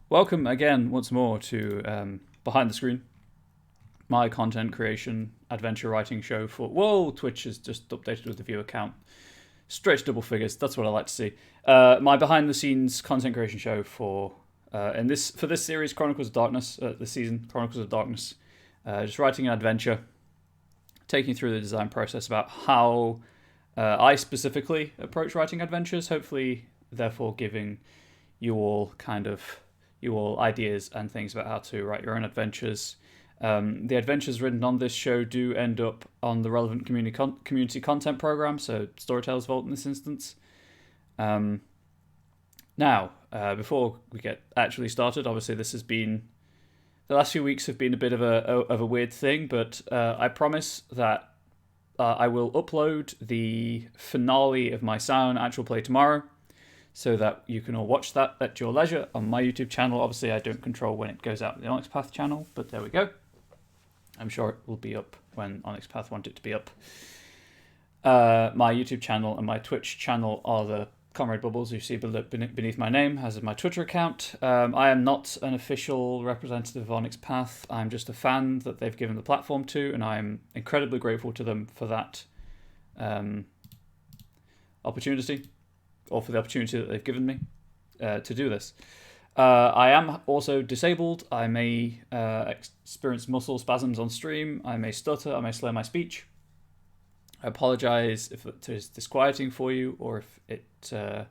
Welcome again, once more, to Behind the Screen, my content creation, adventure writing show for... Whoa, Twitch has just updated with the viewer count. Straight to double figures, that's what I like to see. My behind-the-scenes content creation show for this series, Chronicles of Darkness, this season, Chronicles of Darkness. Just writing an adventure, taking you through the design process about how I specifically approach writing adventures, hopefully, therefore, giving you all ideas and things about how to write your own adventures. The adventures written on this show do end up on the relevant community content program, so Storytellers Vault in this instance. Now, before we get actually started, obviously the last few weeks have been a bit of a weird thing, but I promise that I will upload the finale of my Sound actual play tomorrow, so that you can all watch that at your leisure on my YouTube channel. Obviously, I don't control when it goes out on the Onyx Path channel, but there we go. I'm sure it will be up when Onyx Path want it to be up. My YouTube channel and my Twitch channel are the Comrade Bubbles you see beneath my name, as is my Twitter account. I am not an official representative of Onyx Path. I'm just a fan that they've given the platform to, and I'm incredibly grateful to them for that opportunity. Or for the opportunity that they've given me to do this. I am also disabled. I may experience muscle spasms on stream. I may stutter. I may slur my speech. I apologise if it is disquieting for you, or if it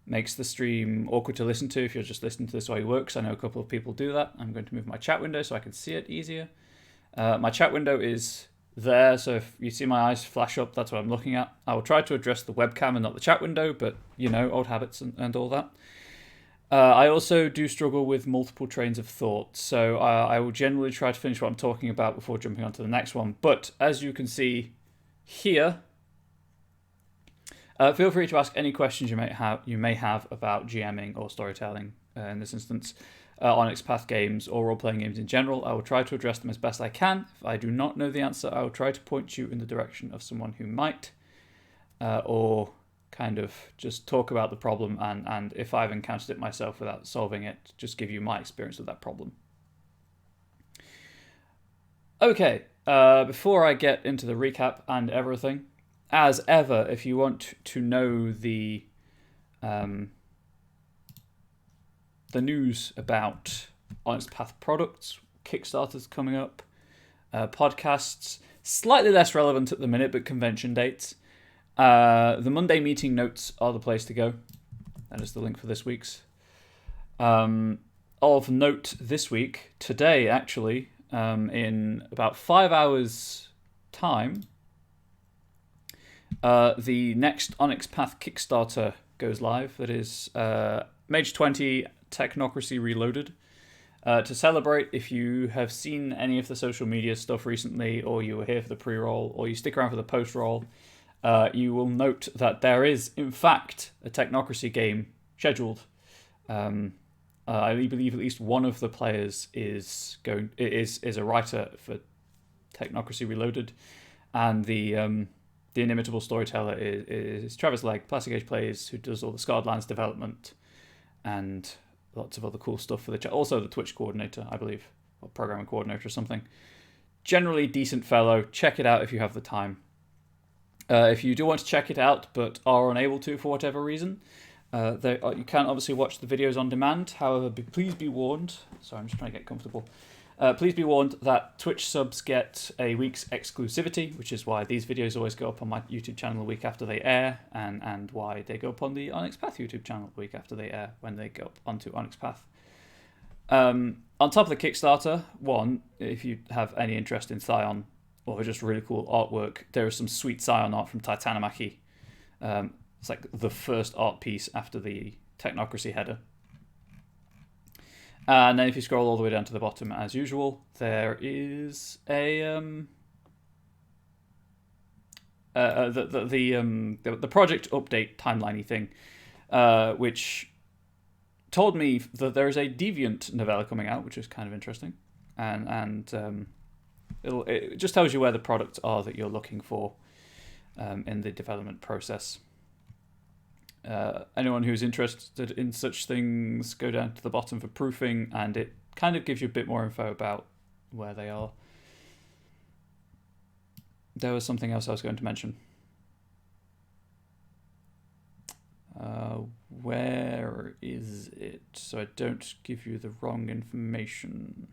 makes the stream awkward to listen to if you're just listening to this while you work, because I know a couple of people do that. I'm going to move my chat window so I can see it easier. My chat window is there, so if you see my eyes flash up, that's what I'm looking at. I will try to address the webcam and not the chat window, but you know, old habits and all that. I also do struggle with multiple trains of thought, so I will generally try to finish what I'm talking about before jumping on to the next one. But as you can see here, feel free to ask any questions you may have about GMing or storytelling in this instance. Onyx Path games or role-playing games in general. I will try to address them as best I can. If I do not know the answer, I will try to point you in the direction of someone who might, or kind of just talk about the problem, and if I've encountered it myself without solving it, just give you my experience with that problem. Okay, before I get into the recap and everything, as ever, if you want to know the news about Onyx Path products, Kickstarters coming up, podcasts, slightly less relevant at the minute, but convention dates. The Monday meeting notes are the place to go. That is the link for this week's. Of note this week, today actually, in about 5 hours' time, the next Onyx Path Kickstarter goes live. That is Mage 20 Technocracy Reloaded. To celebrate, if you have seen any of the social media stuff recently, or you were here for the pre-roll, or you stick around for the post-roll, you will note that there is, in fact, a Technocracy game scheduled. I believe at least one of the players is a writer for Technocracy Reloaded, and the inimitable storyteller is Travis Legg, Plastic Age Plays, who does all the Scarred Lands development and lots of other cool stuff for the chat. Also the Twitch coordinator, I believe, or programming coordinator or something. Generally decent fellow. Check it out if you have the time. If you do want to check it out but are unable to for whatever reason, you can obviously watch the videos on demand. However, please be warned. Sorry, I'm just trying to get comfortable. Please be warned that Twitch subs get a week's exclusivity, which is why these videos always go up on my YouTube channel a week after they air, and why they go up on the Onyx Path YouTube channel a week after they air when they go up onto Onyx Path. On top of the Kickstarter, if you have any interest in Scion or just really cool artwork, there is some sweet Scion art from Titanomachy. It's like the first art piece after the Technocracy header. And then if you scroll all the way down to the bottom, as usual, there is the project update timeliney thing, which told me that there is a Deviant novella coming out, which is kind of interesting, and it just tells you where the products are that you're looking for in the development process. Anyone who's interested in such things, go down to the bottom for proofing, and it kind of gives you a bit more info about where they are. There was something else I was going to mention. Where is it? So I don't give you the wrong information.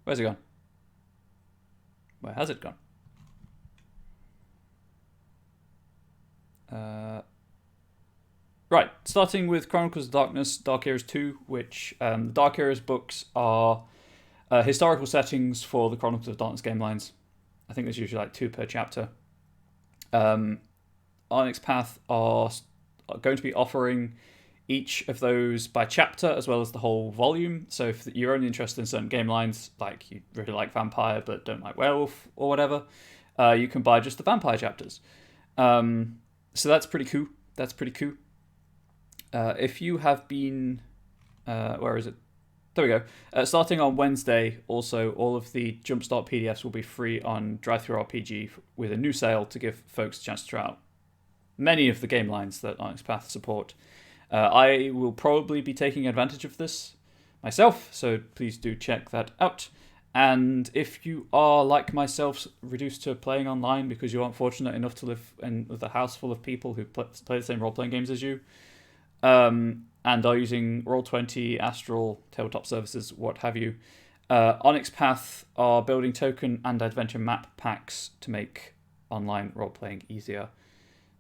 Where's it gone? Where has it gone? Right, starting with Chronicles of Darkness, Dark Eras 2, which the Dark Eras books are historical settings for the Chronicles of Darkness game lines. I think there's usually like 2 per chapter. Onyx Path are going to be offering each of those by chapter as well as the whole volume. So if you're only interested in certain game lines, like you really like Vampire but don't like Werewolf or whatever, you can buy just the Vampire chapters. So that's pretty cool. If you have been... where is it? There we go. Starting on Wednesday, also, all of the Jumpstart PDFs will be free on DriveThruRPG with a new sale to give folks a chance to try out many of the game lines that Onyx Path support. I will probably be taking advantage of this myself, so please do check that out. And if you are, like myself, reduced to playing online because you aren't fortunate enough to live with a house full of people who play the same role-playing games as you, and are using Roll20, Astral, Tabletop Services, what have you, Onyx Path are building token and adventure map packs to make online role-playing easier.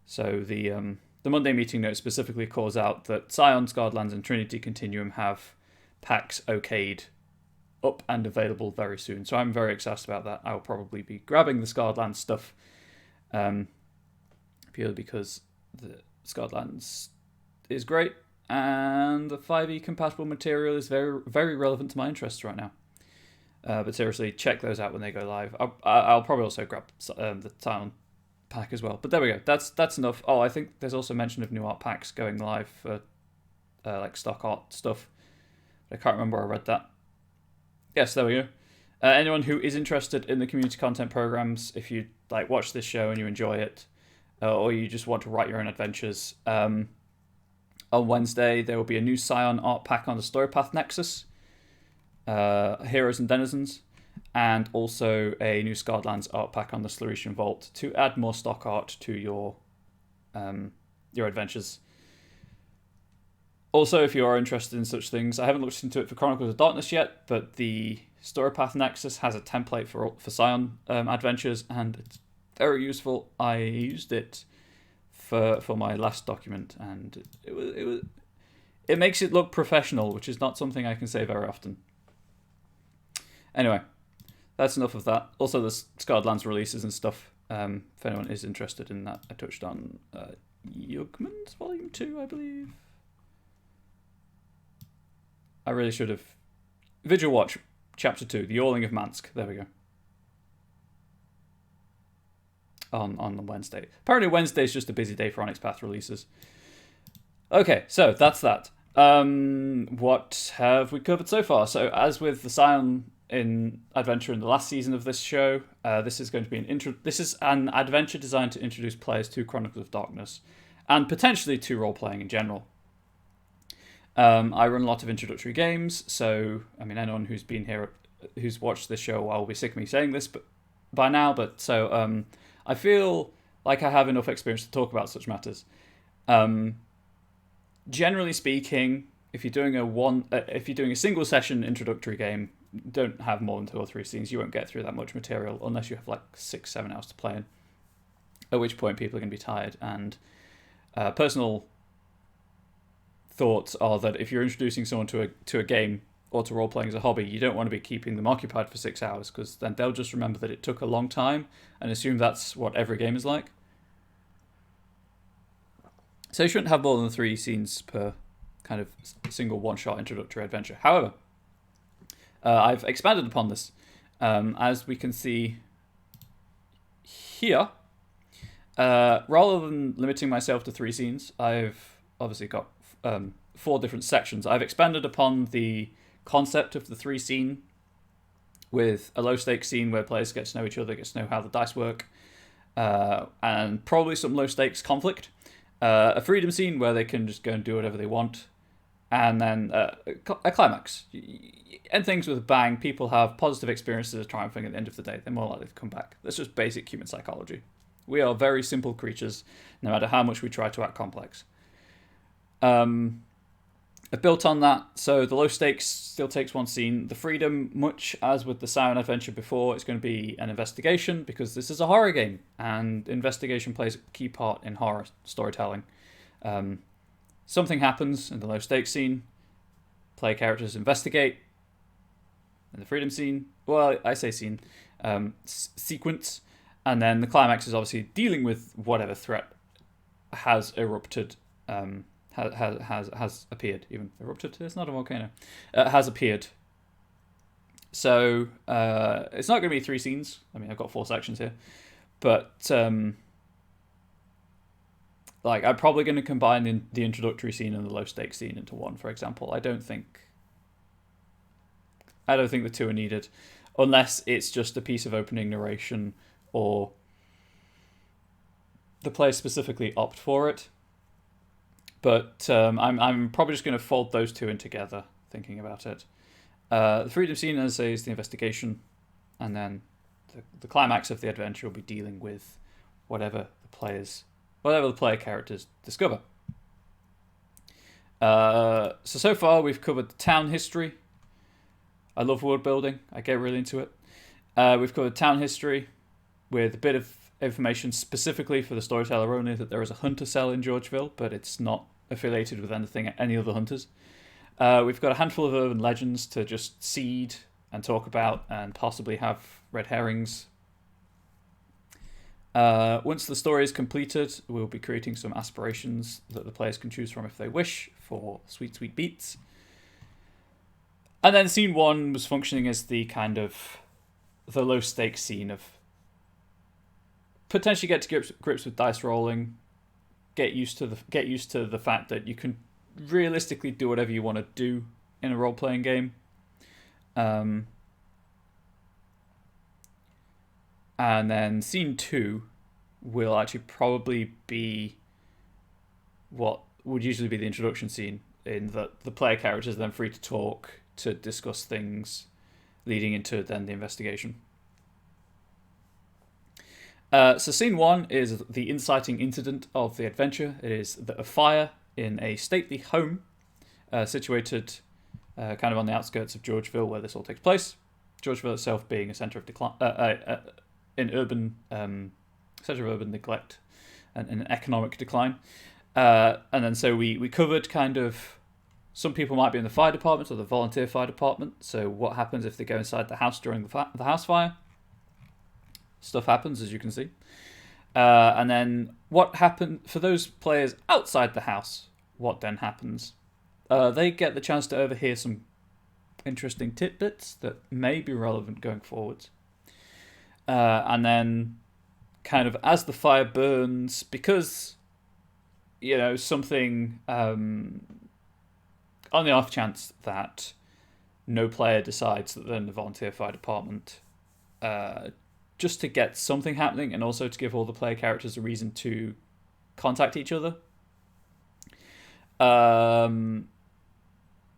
So the Monday meeting note specifically calls out that Scion, Scarred and Trinity Continuum have packs okayed up and available very soon. So I'm very excited about that. I'll probably be grabbing the Scarred stuff purely because the Scarred is great and the 5e compatible material is very, very relevant to my interests right now. But seriously, check those out when they go live. I'll probably also grab the Scion pack as well. But there we go. That's enough. Oh, I think there's also mention of new art packs going live for like stock art stuff. I can't remember where I read that. Yes, there we go. Anyone who is interested in the community content programs, if you like watch this show and you enjoy it, or you just want to write your own adventures, on Wednesday there will be a new Scion art pack on the Storypath Nexus, Heroes and Denizens, and also a new Scarred art pack on the Storytellers Vault to add more stock art to your adventures. Also, if you are interested in such things, I haven't looked into it for Chronicles of Darkness yet, but the Storypath Nexus has a template for Scion adventures, and it's very useful. I used it for my last document, and it makes it look professional, which is not something I can say very often. Anyway, that's enough of that. Also, the Scarred releases and stuff, if anyone is interested in that. I touched on Yugman's Volume 2, I believe. I really should have. Vigil Watch, Chapter 2, The Yawling of Mansk. There we go. On Wednesday. Apparently Wednesday is just a busy day for Onyx Path releases. Okay, so that's that. What have we covered so far? So as with the Scion in adventure in the last season of this show, this is going to be this is an adventure designed to introduce players to Chronicles of Darkness and potentially to role-playing in general. I run a lot of introductory games, so I mean anyone who's been here, who's watched this show, will be sick of me saying this, but by now. But so I feel like I have enough experience to talk about such matters. Generally speaking, if you're doing a single session introductory game, don't have more than 2 or 3 scenes. You won't get through that much material unless you have like 6-7 hours to play in. At which point people are going to be tired. And personal thoughts are that if you're introducing someone to a game or to role-playing as a hobby, you don't want to be keeping them occupied for 6 hours, because then they'll just remember that it took a long time and assume that's what every game is like. So you shouldn't have more than 3 scenes per kind of single one-shot introductory adventure. However, I've expanded upon this. As we can see here, rather than limiting myself to 3 scenes, I've obviously got 4 different sections. I've expanded upon the concept of the 3-scene with a low-stakes scene where players get to know each other, get to know how the dice work, and probably some low-stakes conflict. A freedom scene where they can just go and do whatever they want, and then a climax. End things with a bang. People have positive experiences of triumphing at the end of the day. They're more likely to come back. That's just basic human psychology. We are very simple creatures, no matter how much we try to act complex. I've built on that, so the low stakes still takes one scene. The freedom, much as with the Siren adventure before, it's going to be an investigation, because this is a horror game, and investigation plays a key part in horror storytelling. Something happens in the low stakes scene, player characters investigate. In the freedom scene, well, I say scene, sequence, and then the climax is obviously dealing with whatever threat has erupted, has appeared. Even erupted, it's not a volcano. Has appeared. So it's not going to be 3 scenes. I mean, I've got 4 sections here, but like I'm probably going to combine the introductory scene and the low stakes scene into one. For example, I don't think the 2 are needed, unless it's just a piece of opening narration or the players specifically opt for it. But I'm probably just going to fold those 2 in together, thinking about it. The freedom scene, as I say, is the investigation, and then the climax of the adventure will be dealing with whatever the player characters discover. So far we've covered the town history. I love world building. I get really into it. We've covered town history with a bit of information specifically for the storyteller only that there is a hunter cell in Georgeville, but it's not affiliated with any other hunters. We've got a handful of urban legends to just seed and talk about, and possibly have red herrings. Once the story is completed, we'll be creating some aspirations that the players can choose from if they wish, for sweet, sweet beats. And then scene 1 was functioning as the kind of the low stakes scene of potentially get to grips with dice rolling, get used to the fact that you can realistically do whatever you want to do in a role playing game. And then scene 2 will actually probably be what would usually be the introduction scene, in that the player characters are then free to talk, to discuss things, leading into then the investigation. So scene 1 is the inciting incident of the adventure. It is a fire in a stately home situated kind of on the outskirts of Georgeville, where this all takes place. Georgeville itself being a centre of decline, centre of urban neglect and an economic decline. And then so we covered kind of, some people might be in the fire department or the volunteer fire department. So what happens if they go inside the house during the house fire? Stuff happens, as you can see. And then what happened for those players outside the house? What then happens? They get the chance to overhear some interesting tidbits that may be relevant going forwards. And then kind of as the fire burns, because, you know, something on the off chance that no player decides that they're in the volunteer fire department, just to get something happening, and also to give all the player characters a reason to contact each other.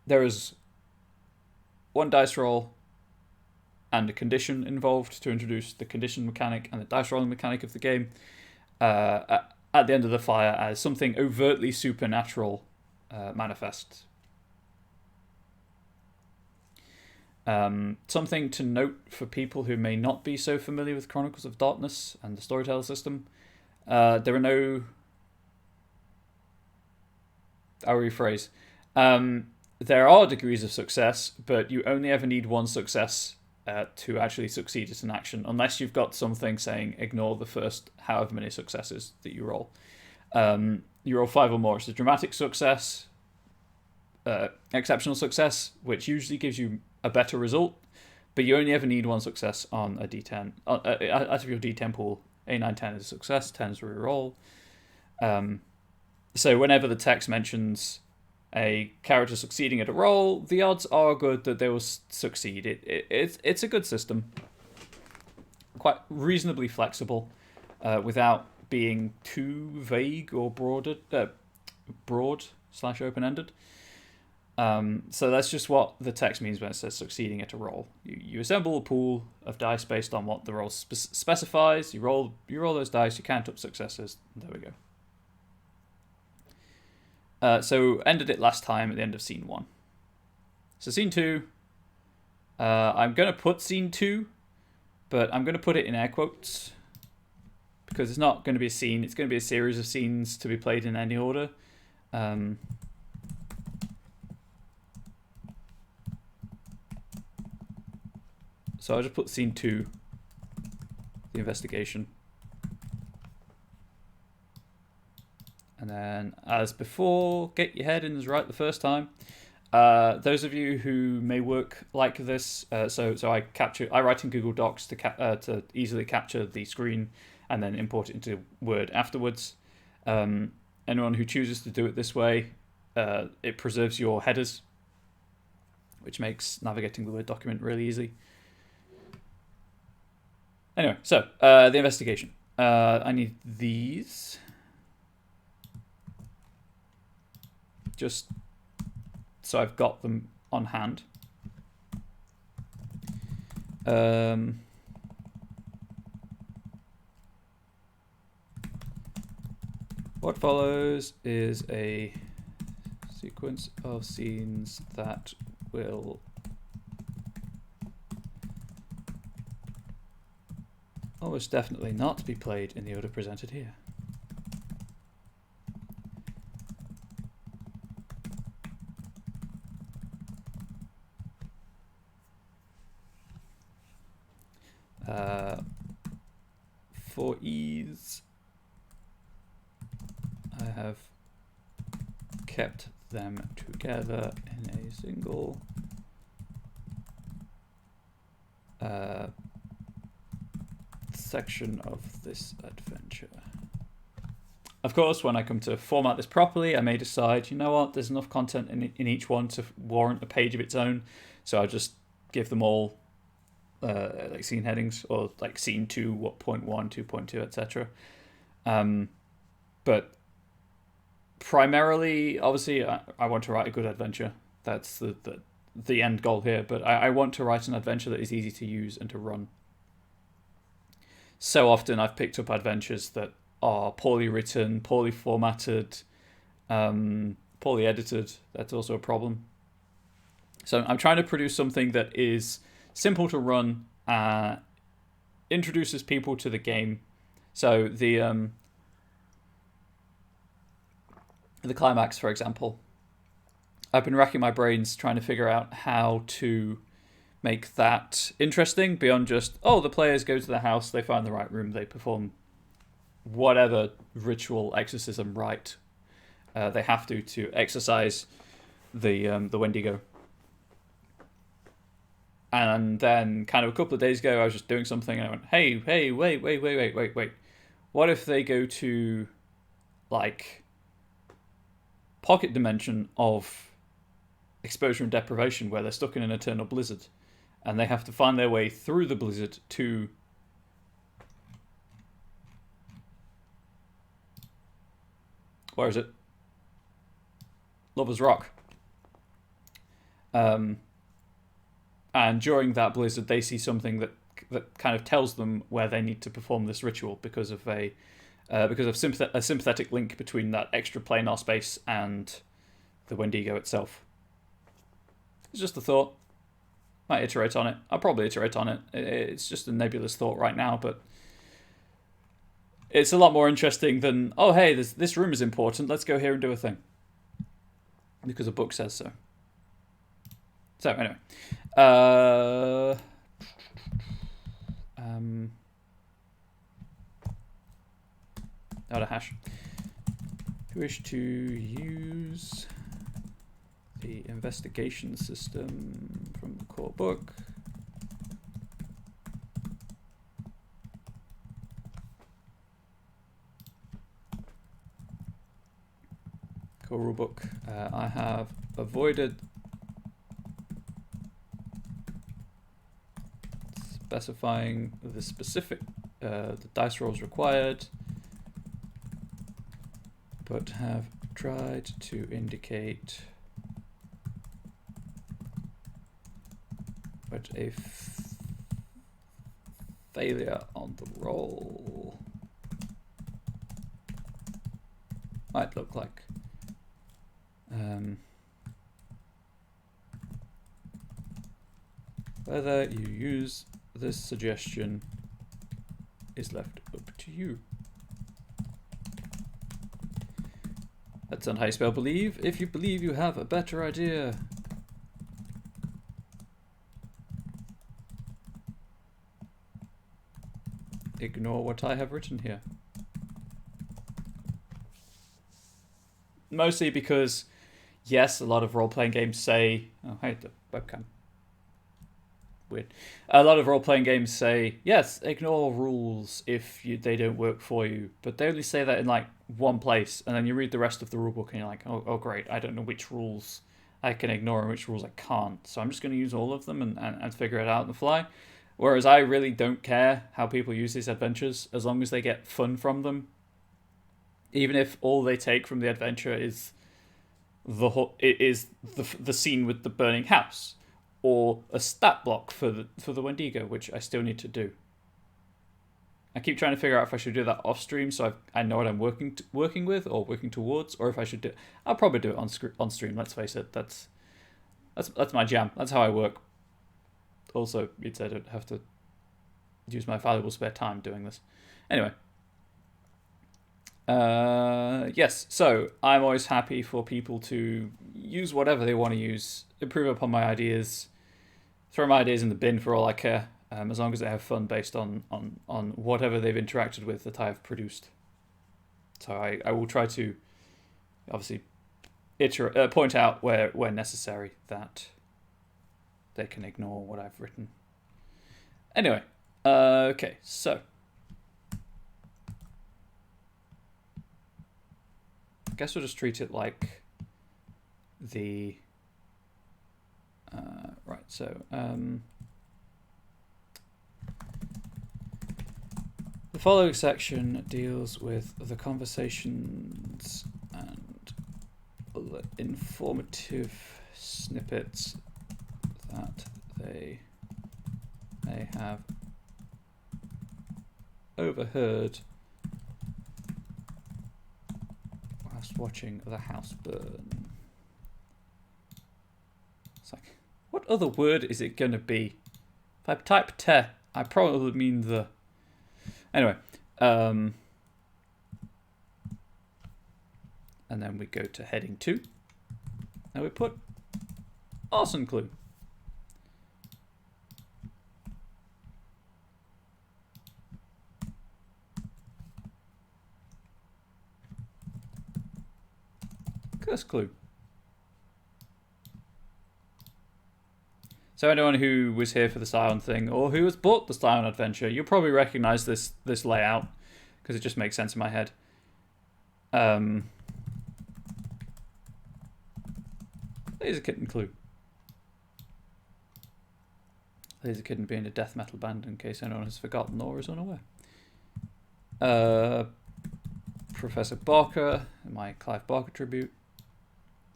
There is 1 dice roll and a condition involved to introduce the condition mechanic and the dice rolling mechanic of the game at the end of the fire, as something overtly supernatural manifests. Something to note for people who may not be so familiar with Chronicles of Darkness and the Storyteller system, there are no... I'll rephrase. There are degrees of success, but you only ever need 1 success to actually succeed at an action, unless you've got something saying ignore the first however many successes that you roll. You roll 5 or more. It's a dramatic success, exceptional success, which usually gives you a better result, but you only ever need 1 success on a D10. Out of your D10 pool, a 9, 10 is a success, 10 is a reroll. So whenever the text mentions a character succeeding at a roll, the odds are good that they will succeed. It's a good system. Quite reasonably flexible, without being too vague or broad/open-ended. So that's just what the text means when it says succeeding at a roll. You assemble a pool of dice based on what the roll specifies. You roll those dice, you count up successes. There we go. So ended it last time at the end of scene 1. So scene 2, I'm going to put scene 2, but I'm going to put it in air quotes because it's not going to be a scene. It's going to be a series of scenes to be played in any order. So I'll just put scene 2, the investigation. And then, as before, get your headings right the first time. Those of you who may work like this, so I write in Google Docs to easily capture the screen and then import it into Word afterwards. Anyone who chooses to do it this way, it preserves your headers, which makes navigating the Word document really easy. Anyway, so the investigation. I need these. Just so I've got them on hand. What follows is a sequence of scenes that will almost definitely not be played in the order presented here. For ease, I have kept them together in a single section of this adventure. Of course, when I come to format this properly, I may decide, you know what, there's enough content in each one to warrant a page of its own, so I'll just give them all like scene headings, or like scene 2, 1.1, 2.2, etc. But primarily, obviously, I want to write a good adventure. That's the end goal here. But I want to write an adventure that is easy to use and to run. So often I've picked up adventures that are poorly written, poorly formatted, poorly edited. That's also a problem. So I'm trying to produce something that is simple to run, introduces people to the game. So the climax, for example, I've been racking my brains trying to figure out how to make that interesting beyond just, oh, the players go to the house, they find the right room, they perform whatever ritual exorcism rite they have to exorcise the Wendigo. And then kind of a couple of days ago, I was just doing something and I went, hey, wait. What if they go to, like, pocket dimension of exposure and deprivation where they're stuck in an eternal blizzard and they have to find their way through the blizzard to where is it? Lover's Rock. And during that blizzard, they see something that kind of tells them where they need to perform this ritual because of a sympathetic link between that extra planar space and the Wendigo itself. It's just a thought. Might iterate on it. I'll probably iterate on it. It's just a nebulous thought right now, but it's a lot more interesting than, oh, hey, this room is important. Let's go here and do a thing. Because a book says so. So, anyway. Not a hash. If you wish to use the investigation system from the core book, or rulebook. I have avoided specifying the specific the dice rolls required, but have tried to indicate what a failure on the roll might look like. Whether you use this suggestion is left up to you. That's not how you spell believe. If you believe you have a better idea. Ignore what I have written here. Mostly because, yes, a lot of role-playing games say... Oh, hey, the webcam. Weird. A lot of role-playing games say, yes, ignore rules if they don't work for you. But they only say that in, like, one place. And then you read the rest of the rulebook and you're like, oh great, I don't know which rules I can ignore and which rules I can't. So I'm just going to use all of them and figure it out on the fly. Whereas I really don't care how people use these adventures, as long as they get fun from them. Even if all they take from the adventure is the scene with the burning house, or a stat block for the Wendigo, which I still need to do. I keep trying to figure out if I should do that off stream, so I know what I'm working with or working towards, or if I should do. I'll probably do it on stream. Let's face it, that's my jam. That's how I work. Also, you'd say I don't have to use my valuable spare time doing this. Anyway. Yes, so I'm always happy for people to use whatever they want to use, improve upon my ideas, throw my ideas in the bin for all I care, as long as they have fun based on whatever they've interacted with that I have produced. So I will try to, obviously, point out where necessary that they can ignore what I've written. Anyway, okay, so I guess we'll just treat it like the right. So the following section deals with the conversations and other informative snippets that they may have overheard whilst watching the house burn. It's like, what other word is it going to be? If I type te, I probably mean the... Anyway. And then we go to heading 2. And we put arson clue. Curse clue. So anyone who was here for the Scion thing, or who has bought the Scion adventure, you'll probably recognize this layout, because it just makes sense in my head. Laser Kitten clue. Laser Kitten being a death metal band, in case anyone has forgotten or is unaware. Professor Barker, my Clive Barker tribute.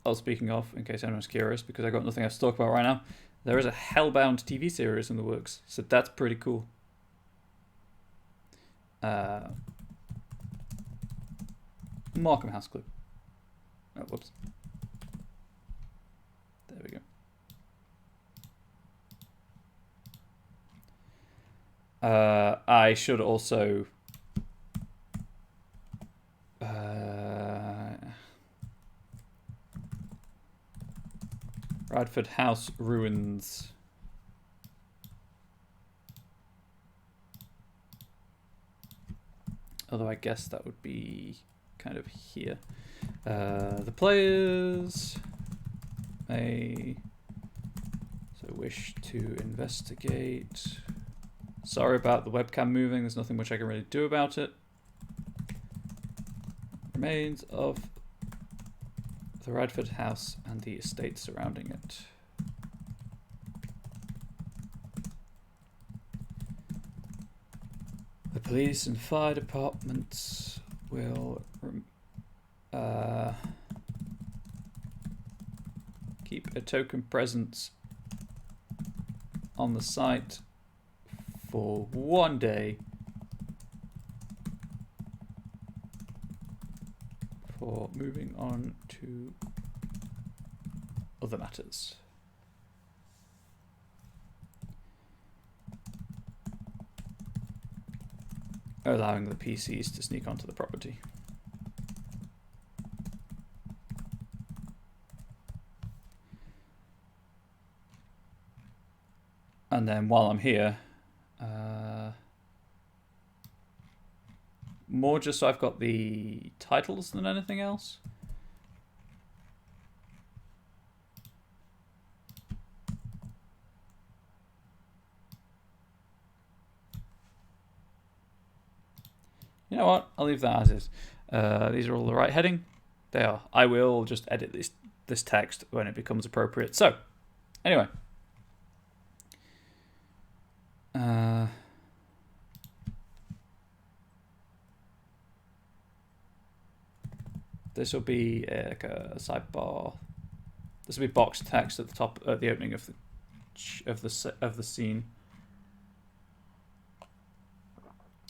Oh, speaking of, in case anyone's curious, because I got nothing else to talk about right now, there is a Hellbound TV series in the works, so that's pretty cool. Markham House clue. Oh, whoops. There we go. I should also... Bradford House ruins. Although I guess that would be kind of here. The players may wish to investigate. Sorry about the webcam moving. There's nothing much I can really do about it. Remains of the Radford house and the estate surrounding it. The police and fire departments will keep a token presence on the site for 1 day for moving on to other matters. Allowing the PCs to sneak onto the property. And then while I'm here, more just so I've got the titles than anything else. You know what? I'll leave that as is. These are all the right heading. They are. I will just edit this text when it becomes appropriate. So, anyway. This will be like a sidebar. This will be box text at the top at the opening of the scene,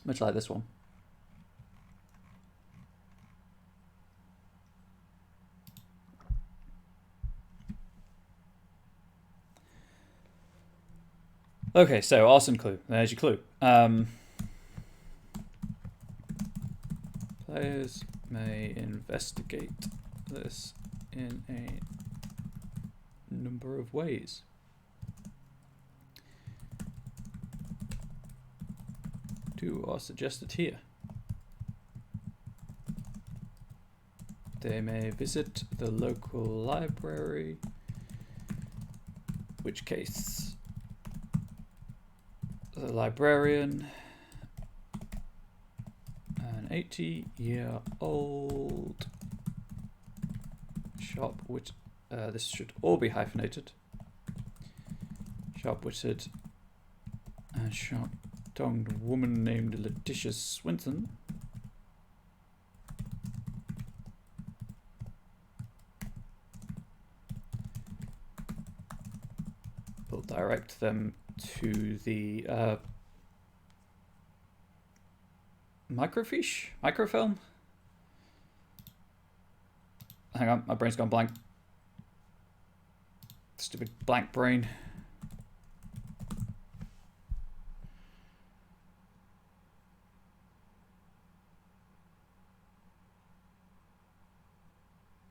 much like this one. Okay, so arson clue. There's your clue. Players may investigate this in a number of ways. Two are suggested here. They may visit the local library, which case the librarian, an 80-year-old shop, which this should all be hyphenated, sharp-witted and sharp-tongued woman named Letitia Swinton will direct them to the microfilm. Hang on, my brain's gone blank. Stupid blank brain.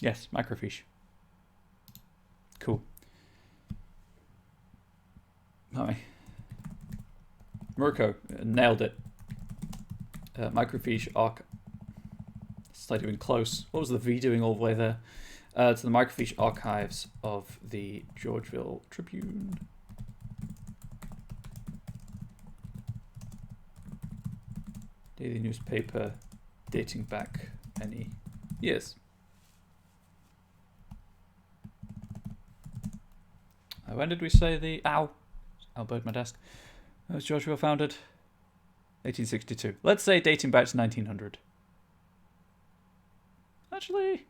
Yes, microfiche. Cool. Hi. Mirko nailed it. Microfiche arc. It's not even close. What was the V doing all the way there? To the microfiche archives of the Georgeville Tribune. Daily newspaper dating back many years. When did we say the... Ow! Elbowed my desk. When was Georgeville founded? 1862. Let's say dating back to 1900. Actually...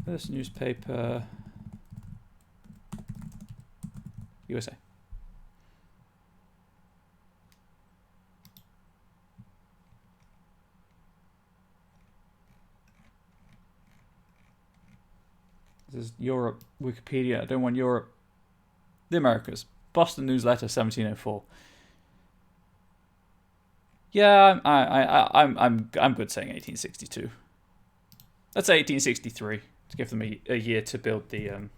first newspaper... USA. This is Europe, Wikipedia. I don't want Europe. The Americas. Boston Newsletter, 1704. Yeah, I'm good saying 1862. Let's say 1863 to give them a year to build the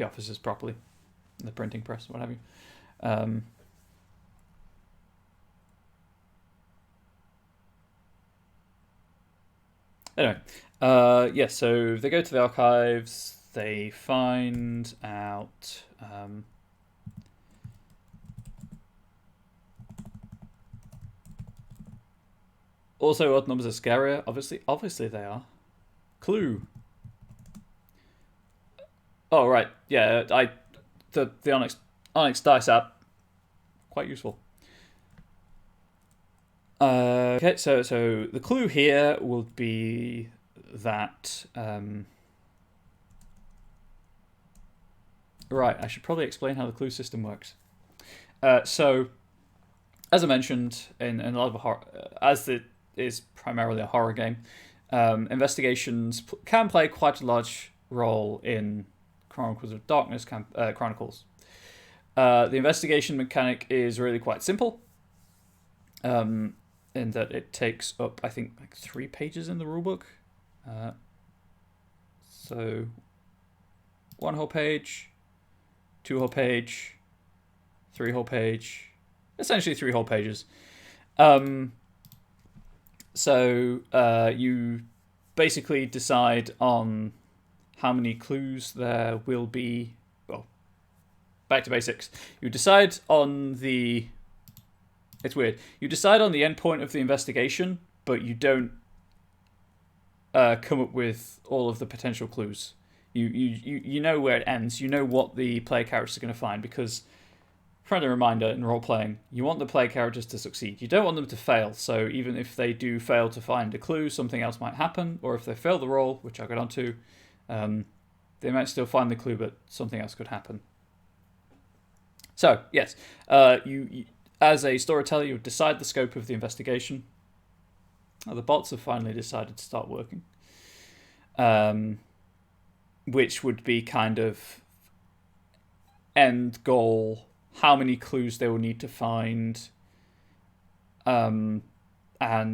offices properly, the printing press, what have you. Anyway, yeah, so they go to the archives, they find out Also, odd numbers are scarier. Obviously they are. Clue. Oh right, yeah. The Onyx Dice app, quite useful. Okay, so the clue here will be that. Right, I should probably explain how the clue system works. So, as I mentioned, in a lot of horror, as it is primarily a horror game, investigations can play quite a large role in Chronicles of Darkness Chronicles. The investigation mechanic is really quite simple, in that it takes up, I think, like 3 pages in the rulebook. So, 1 whole page, 2 whole page, 3 whole page, essentially 3 whole pages. So you basically decide on how many clues there will be. Well, back to basics. You decide on the. It's weird. You decide on the endpoint of the investigation, but you don't come up with all of the potential clues. You know where it ends. You know what the player characters are going to find, because, friendly reminder, in role-playing, you want the player characters to succeed. You don't want them to fail, so even if they do fail to find a clue, something else might happen, or if they fail the roll, which I'll get onto, they might still find the clue, but something else could happen. So, yes, you as a storyteller, you decide the scope of the investigation. The bots have finally decided to start working. Which would be kind of end goal, how many clues they will need to find, and the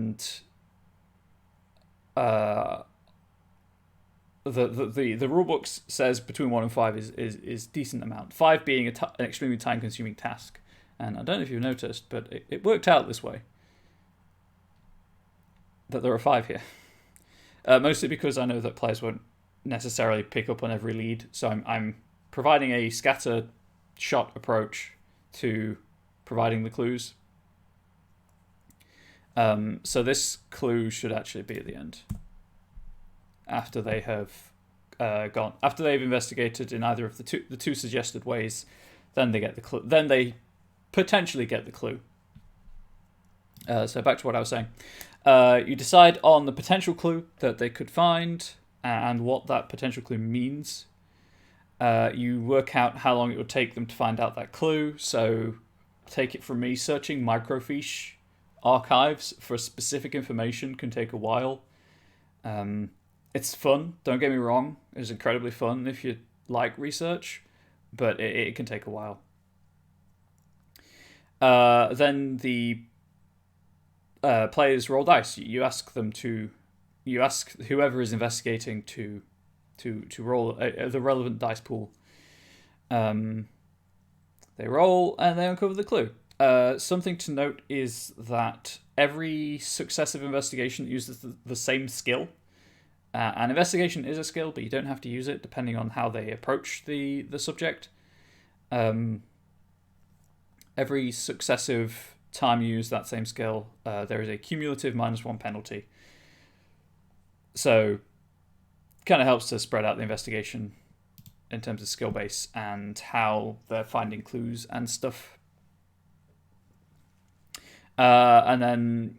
rulebook says between 1 and 5 is decent amount. 5 being an extremely time consuming task, and I don't know if you've noticed, but it worked out this way, that there are 5 here. Mostly because I know that players won't necessarily pick up on every lead, so I'm providing a scatter shot approach to providing the clues. So this clue should actually be at the end, after they have after they've investigated in either of the two suggested ways. Then they get the clue. Then they potentially get the clue. So back to what I was saying. You decide on the potential clue that they could find and what that potential clue means. You work out how long it would take them to find out that clue. So take it from me, searching microfiche archives for specific information can take a while. It's fun, don't get me wrong. It's incredibly fun if you like research, but it can take a while. Then the players roll dice. You ask whoever is investigating to roll the relevant dice pool. They roll and they uncover the clue. Something to note is that every successive investigation uses the same skill. An investigation is a skill, but you don't have to use it depending on how they approach the subject. Every successive time you use that same skill, there is a cumulative -1 penalty. So, kind of helps to spread out the investigation in terms of skill base and how they're finding clues and stuff. And then,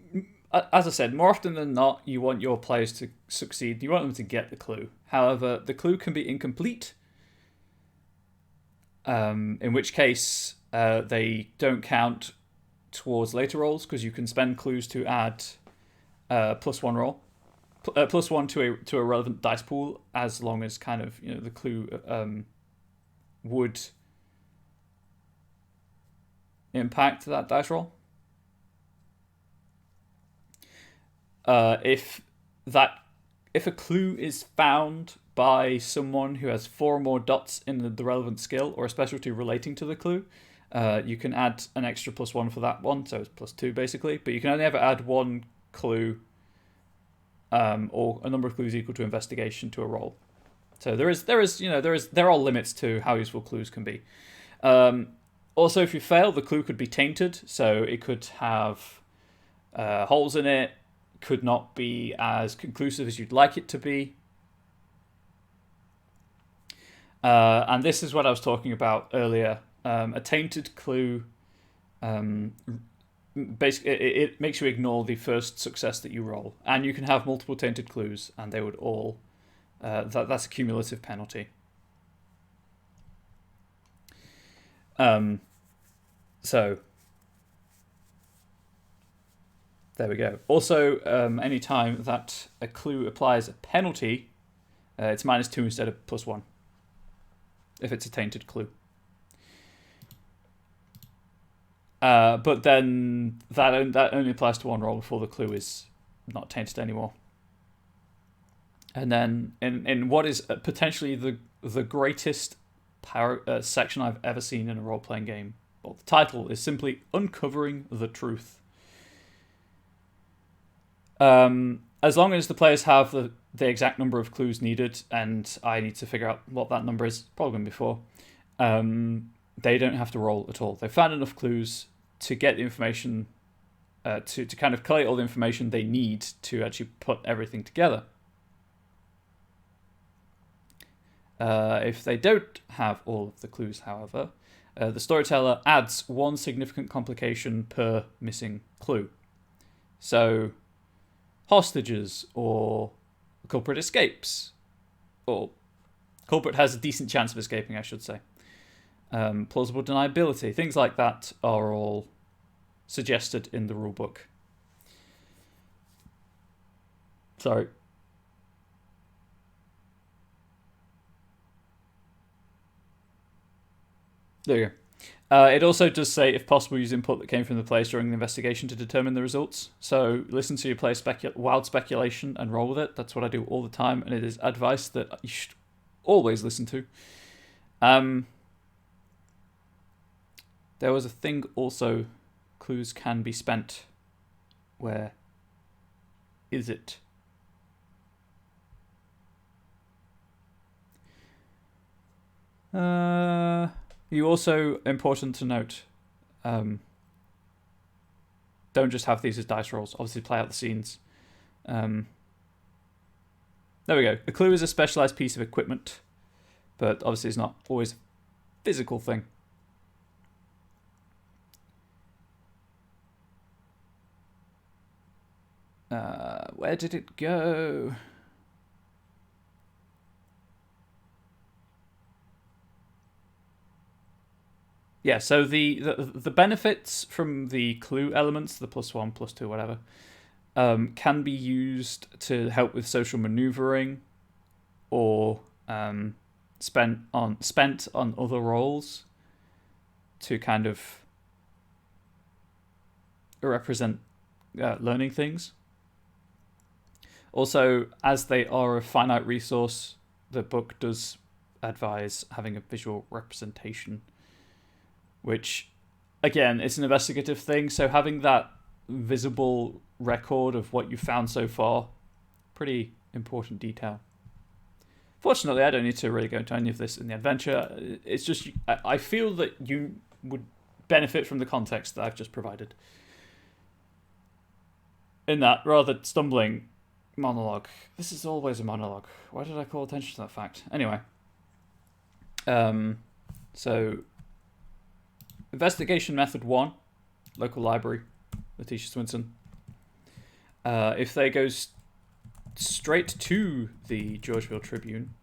as I said, more often than not, you want your players to succeed. You want them to get the clue. However, the clue can be incomplete, in which case they don't count towards later rolls, because you can spend clues to add +1 roll. +1 to a relevant dice pool, as long as kind of the clue would impact that dice roll. If a clue is found by someone who has 4 or more dots in the relevant skill or a specialty relating to the clue, you can add an extra +1 for that one, so it's +2 basically. But you can only ever add 1 clue, or a number of clues equal to investigation to a roll. So there are limits to how useful clues can be. Also, if you fail, the clue could be tainted, so it could have holes in it, could not be as conclusive as you'd like it to be. And this is what I was talking about earlier. A tainted clue, basically, it makes you ignore the first success that you roll, and you can have multiple tainted clues, and they would all that's a cumulative penalty. So there we go. Also, any time that a clue applies a penalty, it's -2 instead of +1 if it's a tainted clue. But then that only applies to one roll before the clue is not tainted anymore. And then in what is potentially the greatest section I've ever seen in a role-playing game, well, the title is simply Uncovering the Truth. As long as the players have the exact number of clues needed, and I need to figure out what that number is, probably going to be 4, they don't have to roll at all. They've found enough clues to get the information, to kind of collate all the information they need to actually put everything together. If they don't have all of the clues, however, the storyteller adds 1 significant complication per missing clue. So, hostages, or culprit escapes, or culprit has a decent chance of escaping, I should say. Plausible deniability, things like that are all suggested in the rulebook. Sorry. There you go. It also does say, if possible, use input that came from the players during the investigation to determine the results. So listen to your player's wild speculation and roll with it. That's what I do all the time, and it is advice that you should always listen to. There was a thing also, clues can be spent. Where is it? You also, important to note, don't just have these as dice rolls. Obviously play out the scenes. There we go. A clue is a specialized piece of equipment, but obviously it's not always a physical thing. Where did it go? Yeah, so the benefits from the clue elements, the +1, +2, whatever, can be used to help with social maneuvering, or spent on other roles to kind of represent learning things. Also, as they are a finite resource, the book does advise having a visual representation, which, again, it's an investigative thing, so having that visible record of what you've found so far, pretty important detail. Fortunately, I don't need to really go into any of this in the adventure. It's just, I feel that you would benefit from the context that I've just provided. In that rather stumbling monologue. This is always a monologue. Why did I call attention to that fact? Anyway. So, investigation method 1, local library, Letitia Swinson. If they go straight to the Georgeville Tribune,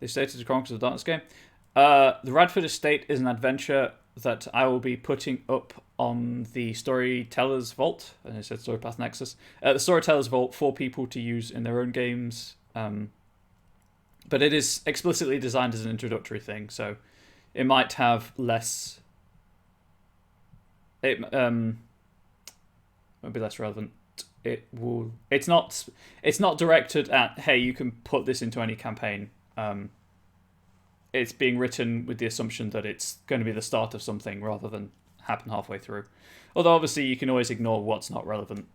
they stated the Chronicles of Darkness game. The Radford Estate is an adventure that I will be putting up on the Storytellers Vault, and it said Storypath Nexus. The Storytellers Vault for people to use in their own games, but it is explicitly designed as an introductory thing, so it might have less. It might be less relevant. It will. It's not directed at, hey, you can put this into any campaign. It's being written with the assumption that it's going to be the start of something rather than happen halfway through. Although obviously you can always ignore what's not relevant.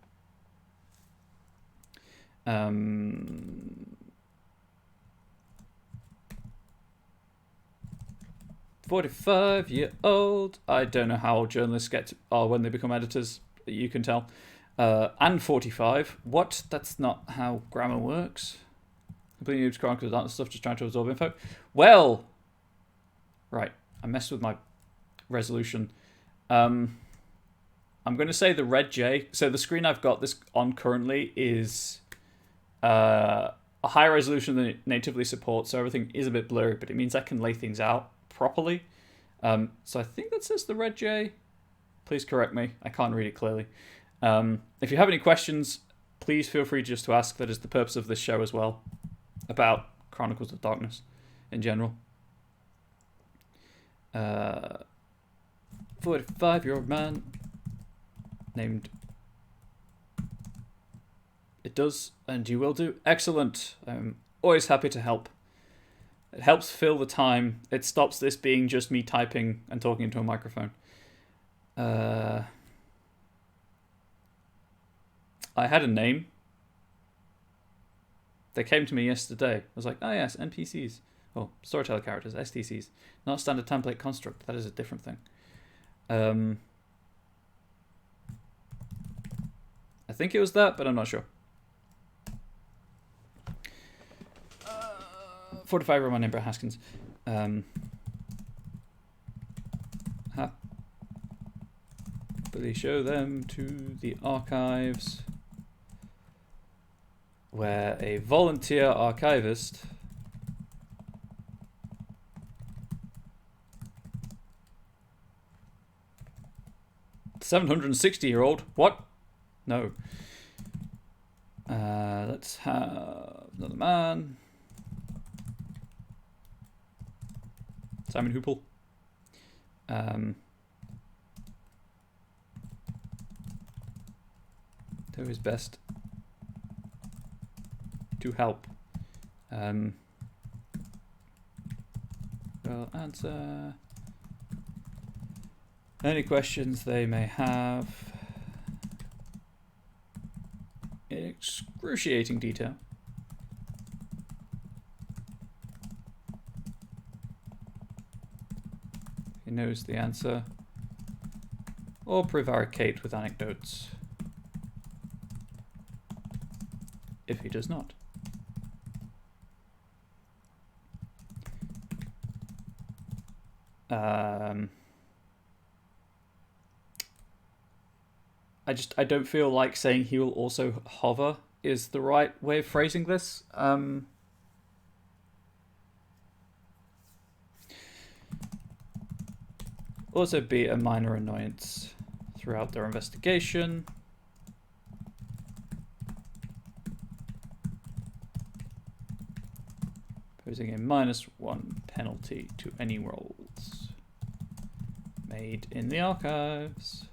45-year-old. I don't know how journalists are when they become editors. You can tell. And 45. What? That's not how grammar works. Completely new to Chronicles of Darkness stuff, just trying to absorb info. Well, right. I messed with my resolution. I'm going to say the red J. So the screen I've got this on currently is a higher resolution than it natively supports, so everything is a bit blurry, but it means I can lay things out properly. So I think that says the red J. Please correct me. I can't read it clearly. If you have any questions, please feel free just to ask. That is the purpose of this show as well, about Chronicles of Darkness in general. 45-year-old man named... It does, and you will do. Excellent. I'm always happy to help. It helps fill the time. It stops this being just me typing and talking into a microphone. I had a name. They came to me yesterday. I was like, oh yes, NPCs. Oh, storyteller characters, STCs. Not standard template construct. That is a different thing. I think it was that, but I'm not sure. 45 Roman name, Brett Haskins. Happily show them to the archives, where a volunteer archivist $760-year-old. What? No. Let's have another man. Simon Hoople. Do his best to help. Well, answer any questions they may have in excruciating detail. He knows the answer, or prevaricate with anecdotes if he does not. I don't feel like saying he will also hover is the right way of phrasing this. Also be a minor annoyance throughout their investigation. Posing a -1 penalty to any rolls made in the archives.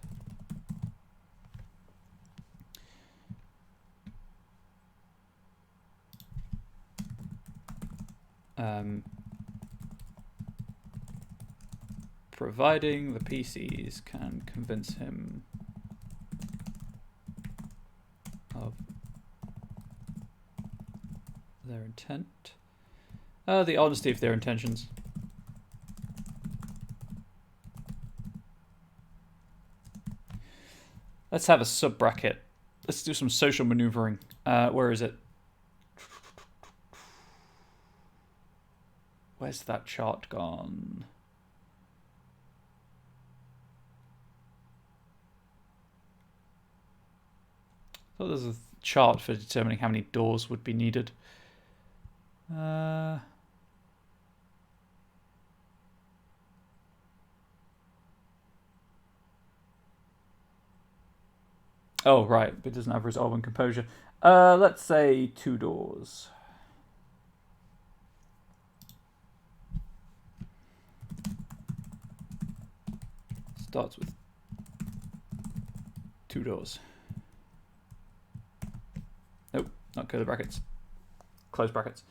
Providing the PCs can convince him of their intent. The honesty of their intentions. Let's have a sub-bracket. Let's do some social maneuvering. Where is it? Where's that chart gone? I thought there's a chart for determining how many doors would be needed. Oh, right. It doesn't have resolve and composure. Let's say 2 doors. Starts with 2 doors. Nope, not curly brackets. Close brackets.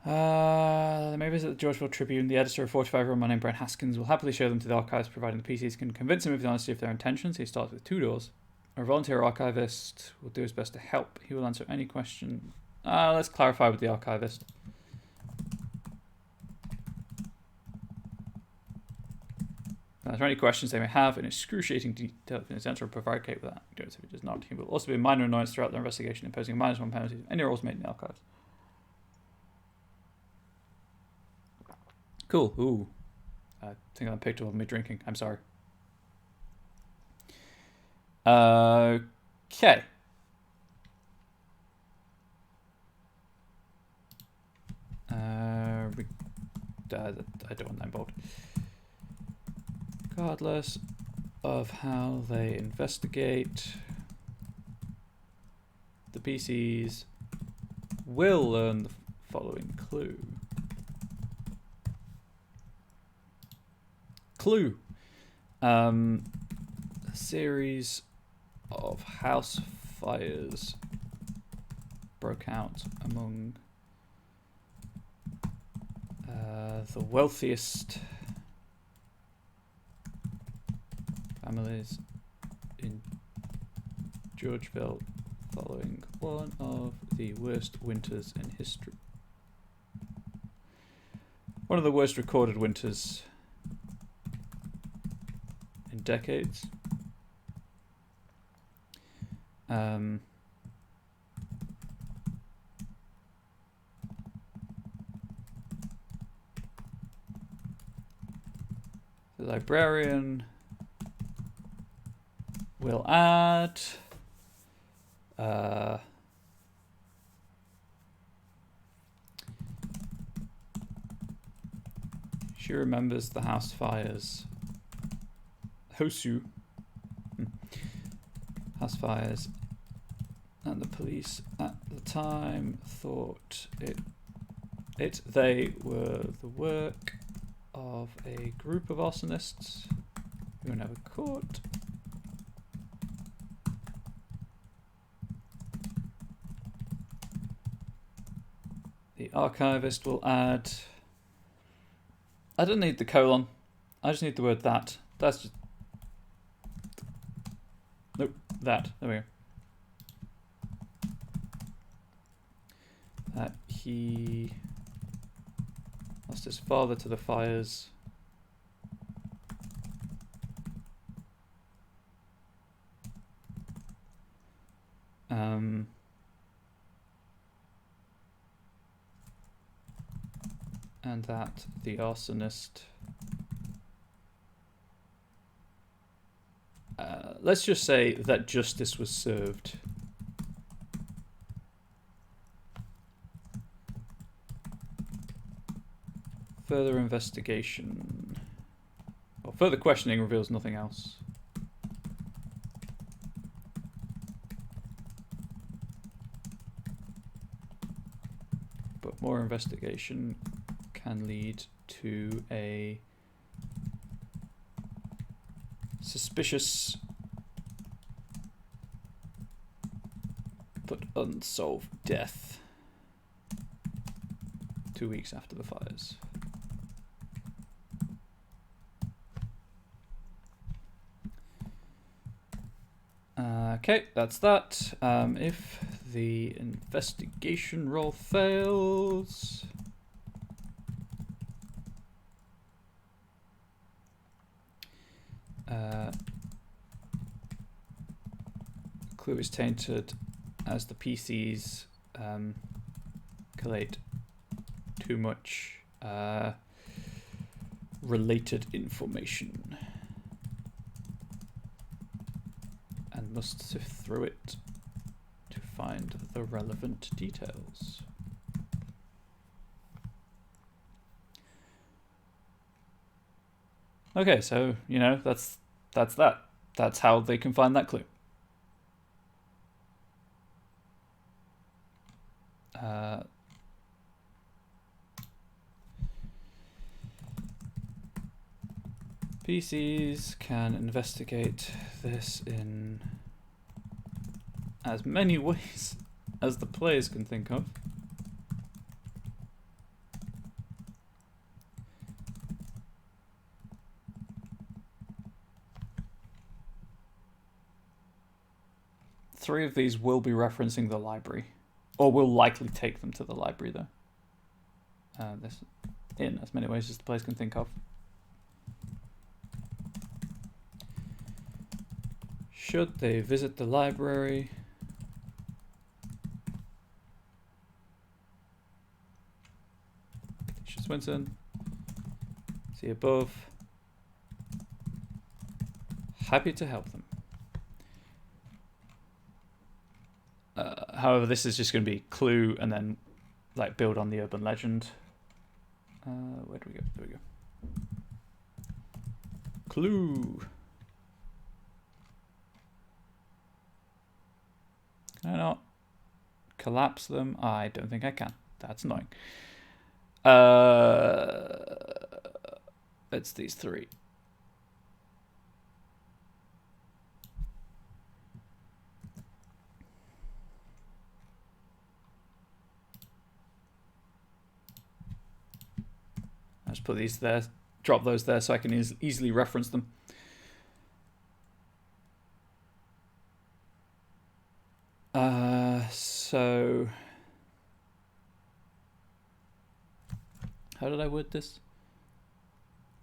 They may visit the Georgeville Tribune. The editor of 45 Roman named Brent Haskins will happily show them to the archives, providing the PCs can convince him of the honesty of their intentions. He starts with 2 doors. A volunteer archivist will do his best to help. He will answer any question. Let's clarify with the archivist. answer any questions they may have in excruciating detail if it's answer or prevaricate with that. If it does not, he will also be a minor annoyance throughout their investigation, imposing a -1 penalty on any rolls made in the archives. Cool. Ooh. I think I picked up on me drinking. I'm sorry. Okay. I don't want that involved. Regardless of how they investigate, the PCs will learn the following clue. A series of house fires broke out among the wealthiest families in Georgeville following one of the worst winters in history. One of the worst recorded winters in decades. The librarian will add she remembers the house fires. Hosu. House fires, and the police at the time thought they were the work of a group of arsonists who were never caught. The archivist will add, I don't need the colon, I just need the word that. That's just, nope, that, there we go. That he lost his father to the fires. And that the arsonist, let's just say that justice was served. Further investigation, or further questioning reveals nothing else. But more investigation can lead to a suspicious but unsolved death 2 weeks after the fires. Okay, that's that. If the investigation roll fails, clue is tainted as the PCs collate too much related information and must sift through it to find the relevant details. Okay, so, you know, that's that. That's how they can find that clue. PCs can investigate this in as many ways as the players can think of. Three of these will be referencing the library, or will likely take them to the library, though. This in as many ways as the players can think of. Should they visit the library? Swinson. See above. Happy to help them. However, this is just going to be clue and then like build on the urban legend. Where do we go? There we go. Clue. Can I not collapse them? I don't think I can. That's annoying. It's these three. I'll just put these there, drop those there so I can easily reference them. So how did I word this?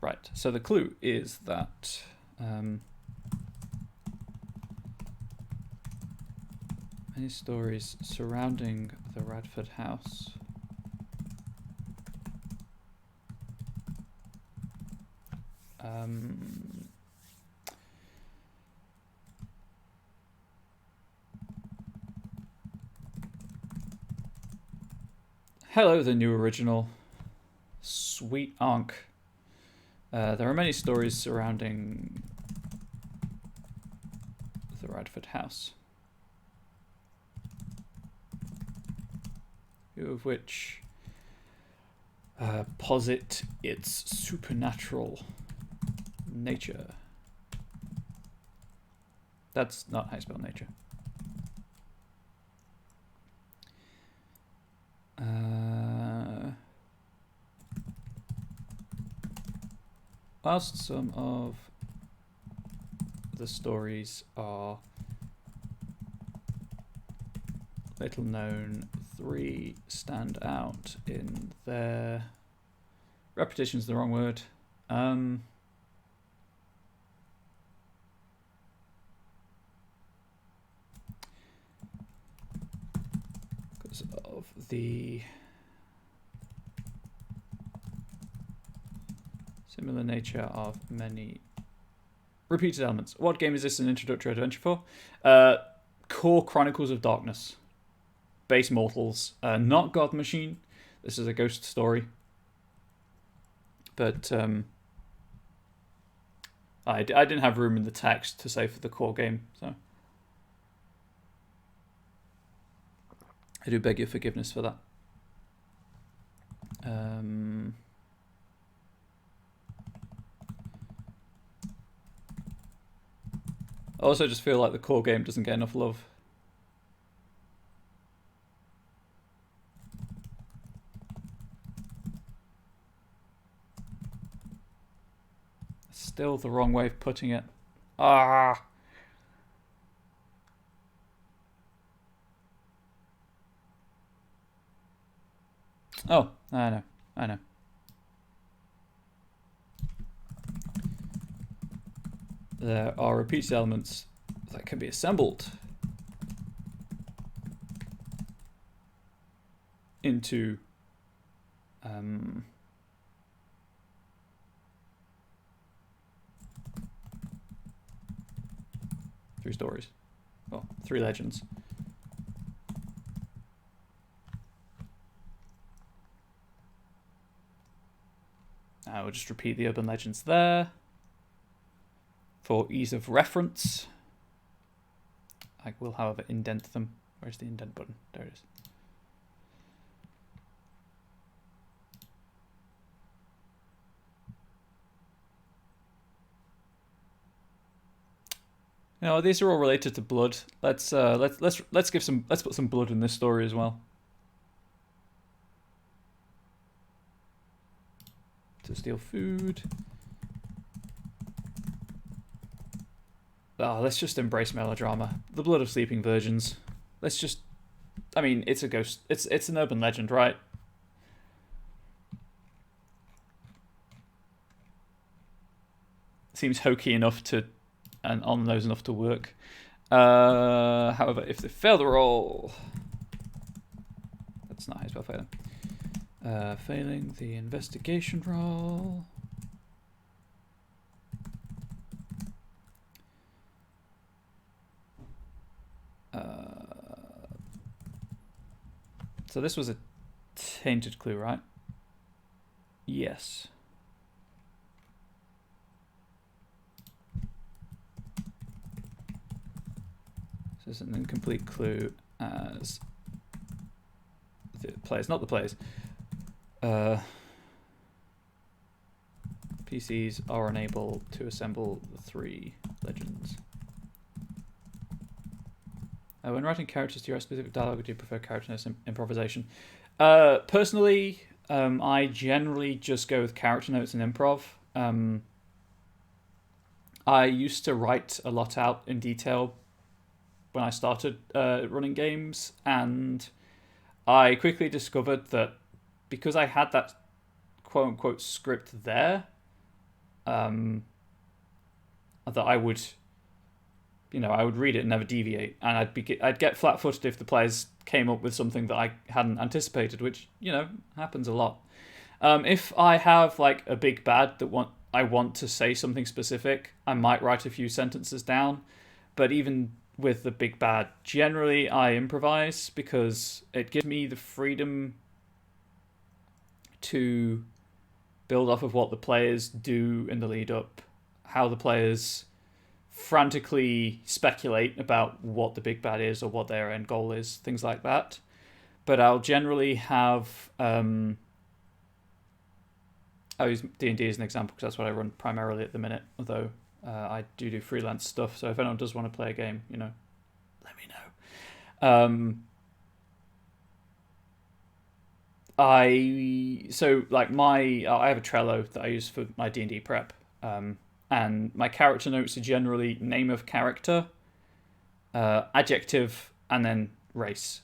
Right, so the clue is that many stories surrounding the Radford house hello, the new original. Sweet Ankh. There are many stories surrounding the Radford house, few of which posit its supernatural nature. That's not how you spell nature. Whilst some of the stories are little known, three stand out in their repetition's the wrong word. Because of the similar nature of many repeated elements. What game is this an introductory adventure for? Core Chronicles of Darkness. Base Mortals. Not God Machine. This is a ghost story. But I didn't have room in the text to say for the core game, so I do beg your forgiveness for that. I also just feel like the core game doesn't get enough love. Still the wrong way of putting it. Ah. Oh, I know. I know. There are repeated elements that can be assembled into three stories. Well, three legends. I will just repeat the urban legends there for ease of reference. I will, however, indent them. Where's the indent button? There it is. You know, these are all related to blood. Let's put some blood in this story as well. To steal food. Oh, let's just embrace melodrama. The blood of sleeping virgins. Let's just, I mean, it's a ghost. It's an urban legend, right? Seems hokey enough to and on those enough to work. However, if they fail the roll, that's not how you spell failing. Failing the investigation roll. So this was a tainted clue, right? Yes. So it's an incomplete clue as the players, not the players. PCs are unable to assemble the 3 legends. When writing characters, do you write specific dialogue or do you prefer character improvisation? Personally, I generally just go with character notes and improv. I used to write a lot out in detail when I started running games, and I quickly discovered that because I had that quote-unquote script there, that I would... I would read it and never deviate, and I'd get flat-footed if the players came up with something that I hadn't anticipated, which happens a lot. If I have like a big bad that I want to say something specific, I might write a few sentences down. But even with the big bad, generally I improvise because it gives me the freedom to build off of what the players do in the lead up, how the players frantically speculate about what the big bad is or what their end goal is, things like that. But I'll generally have... I'll use D&D as an example because that's what I run primarily at the minute, although I do freelance stuff, so if anyone does want to play a game, let me know. I have a Trello that I use for my D&D prep, and my character notes are generally name of character, adjective, and then race.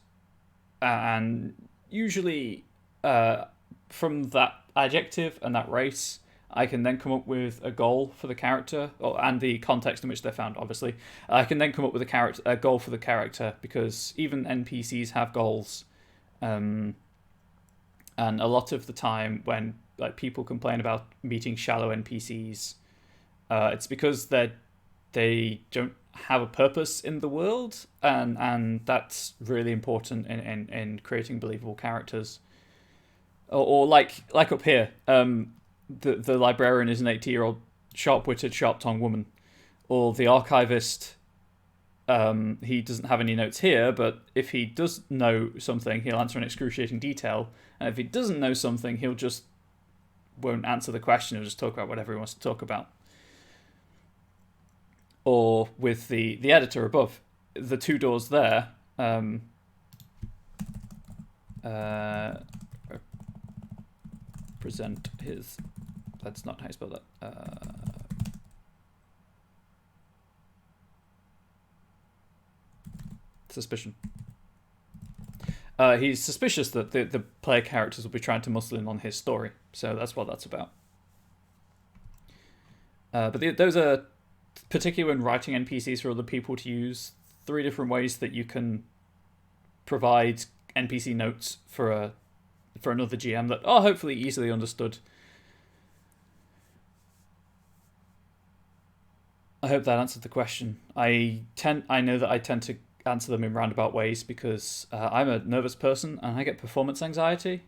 And usually from that adjective and that race, I can then come up with a goal for the character, and the context in which they're found, obviously. I can then come up with a goal for the character, because even NPCs have goals. And a lot of the time when people complain about meeting shallow NPCs, it's because they don't have a purpose in the world, and that's really important in creating believable characters. Or like up here, the librarian is an 80-year-old sharp-witted, sharp-tongued woman, or the archivist. He doesn't have any notes here, but if he does know something, he'll answer in excruciating detail. And if he doesn't know something, he'll just won't answer the question. He'll just talk about whatever he wants to talk about. Or with the editor above, the 2 doors there. Present his... That's not how you spell that. Suspicion. He's suspicious that the player characters will be trying to muscle in on his story, so that's what that's about. But those are, particularly when writing NPCs for other people to use, 3 different ways that you can provide NPC notes for another GM that are hopefully easily understood. I hope that answered the question. I know that I tend to answer them in roundabout ways because I'm a nervous person and I get performance anxiety.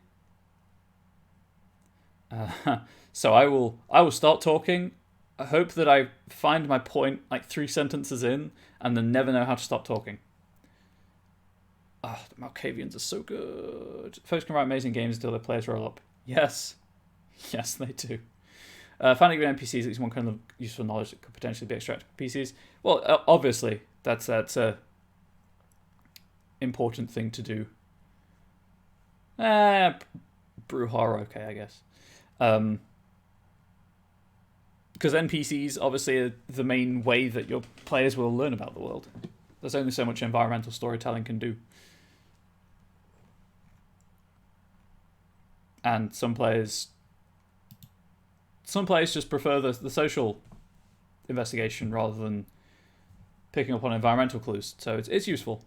So I will start talking. I hope that I find my point 3 sentences in and then never know how to stop talking. The Malkavians are so good. Folks can write amazing games until their players roll up. Yes, they do. Finding good NPCs is one kind of useful knowledge that could potentially be extracted from PCs. Well, obviously, that's a important thing to do. Brouhaha, okay, I guess. Because NPCs obviously are the main way that your players will learn about the world. There's only so much environmental storytelling can do. And some players just prefer the social investigation rather than picking up on environmental clues. So it's useful.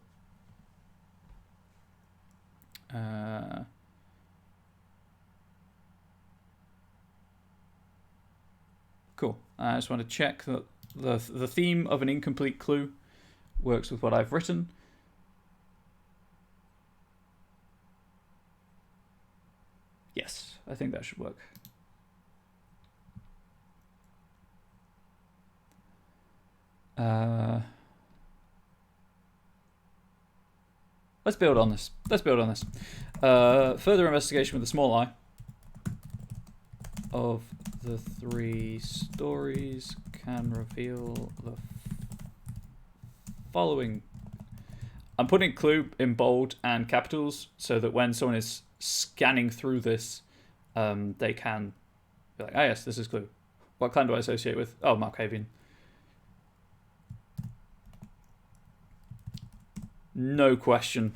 Cool. I just want to check that the theme of an incomplete clue works with what I've written. Yes, I think that should work. Let's build on this. Further investigation with a small eye of the 3 stories can reveal the following. I'm putting clue in bold and capitals so that when someone is scanning through this, they can be like, yes, this is clue. What clan do I associate with? Oh, Malkavian. No question.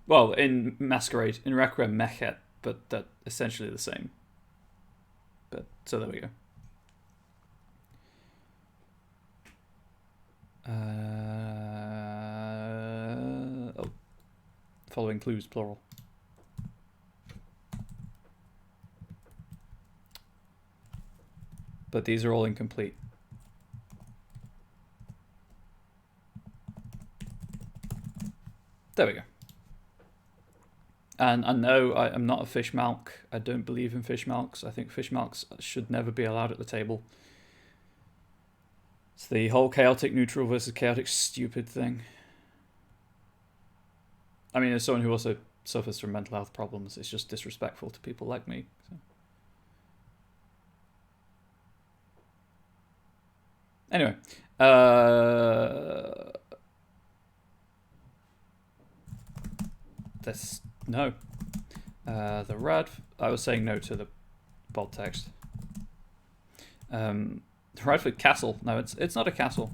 Well, in Masquerade, in Requiem, Mechet, but that essentially the same. But so there we go. Following clues, plural. But these are all incomplete. There we go. And I know I'm not a fish malk. I don't believe in fish malks. I think fish malks should never be allowed at the table. It's the whole chaotic neutral versus chaotic stupid thing. I mean, as someone who also suffers from mental health problems, it's just disrespectful to people like me. So. Anyway, this no. The rad. I was saying no to the bold text. The Radford Castle. No, it's not a castle.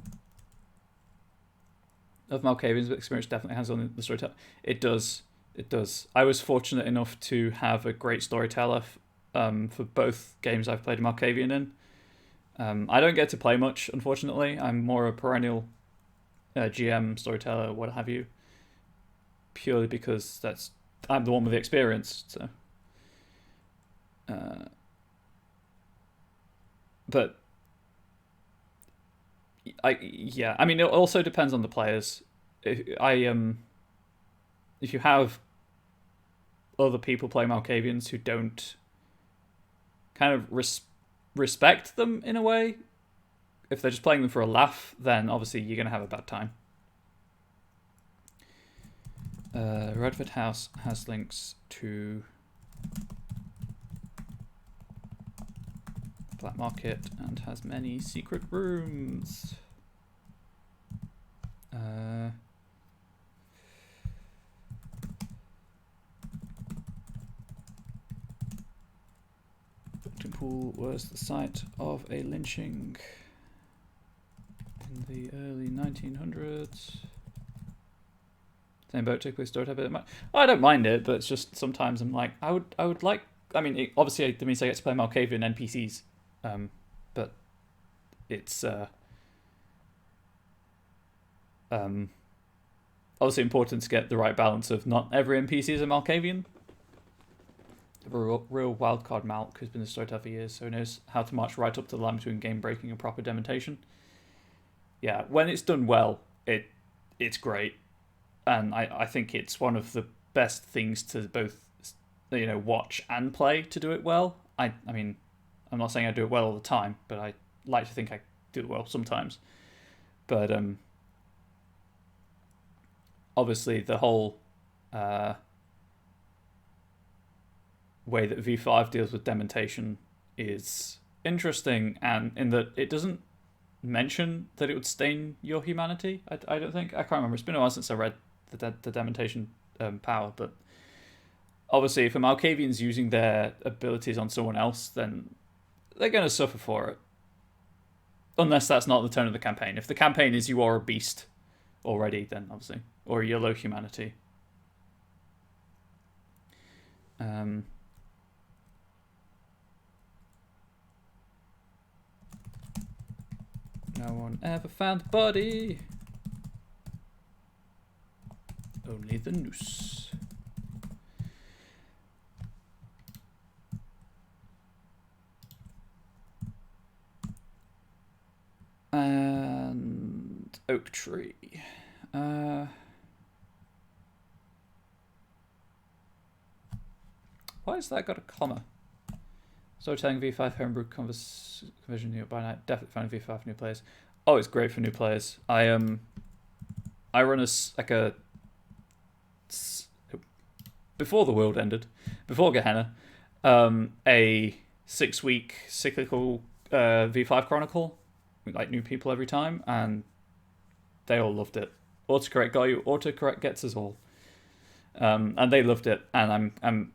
Of Malkavians, but experience definitely has on the storyteller. It does. I was fortunate enough to have a great storyteller for both games I've played Malkavian in. I don't get to play much, unfortunately. I'm more a perennial GM, storyteller, what have you. Purely because I'm the one with the experience. So, but I mean, it also depends on the players. If you have other people play Malkavians who don't kind of respect them in a way, if they're just playing them for a laugh, then obviously you're going to have a bad time. Redford House has links to the black market and has many secret rooms. Pool was the site of a lynching in the early 1900s. Same boat took place. Don't have it. I don't mind it, but it's just sometimes I'm like, I would like. I mean, obviously it means I get to play Malkavian NPCs, but it's obviously important to get the right balance of not every NPC is a Malkavian. A real wildcard Malk who's been a storyteller for years, so he knows how to march right up to the line between game breaking and proper demontation. Yeah, when it's done well, it's great, and I think it's one of the best things to both watch and play to do it well. I mean, I'm not saying I do it well all the time, but I like to think I do it well sometimes. But obviously the whole way that V5 deals with demontation is interesting, and in that it doesn't mention that it would stain your humanity. I don't think. I can't remember. It's been a while since I read the demontation power, but obviously if a Malkavian's using their abilities on someone else, then they're going to suffer for it. Unless that's not the tone of the campaign. If the campaign is you are a beast already, then obviously. Or you're low humanity. No one ever found the body. Only the noose. And oak tree. Why has that got a comma? Storytelling V5 homebrew conversion new by night. Definitely found V5 for new players. Oh, it's great for new players. I run before the world ended, before Gehenna, a 6-week cyclical V5 chronicle, with like new people every time, and they all loved it. Autocorrect got you. Autocorrect gets us all, and they loved it. And I'm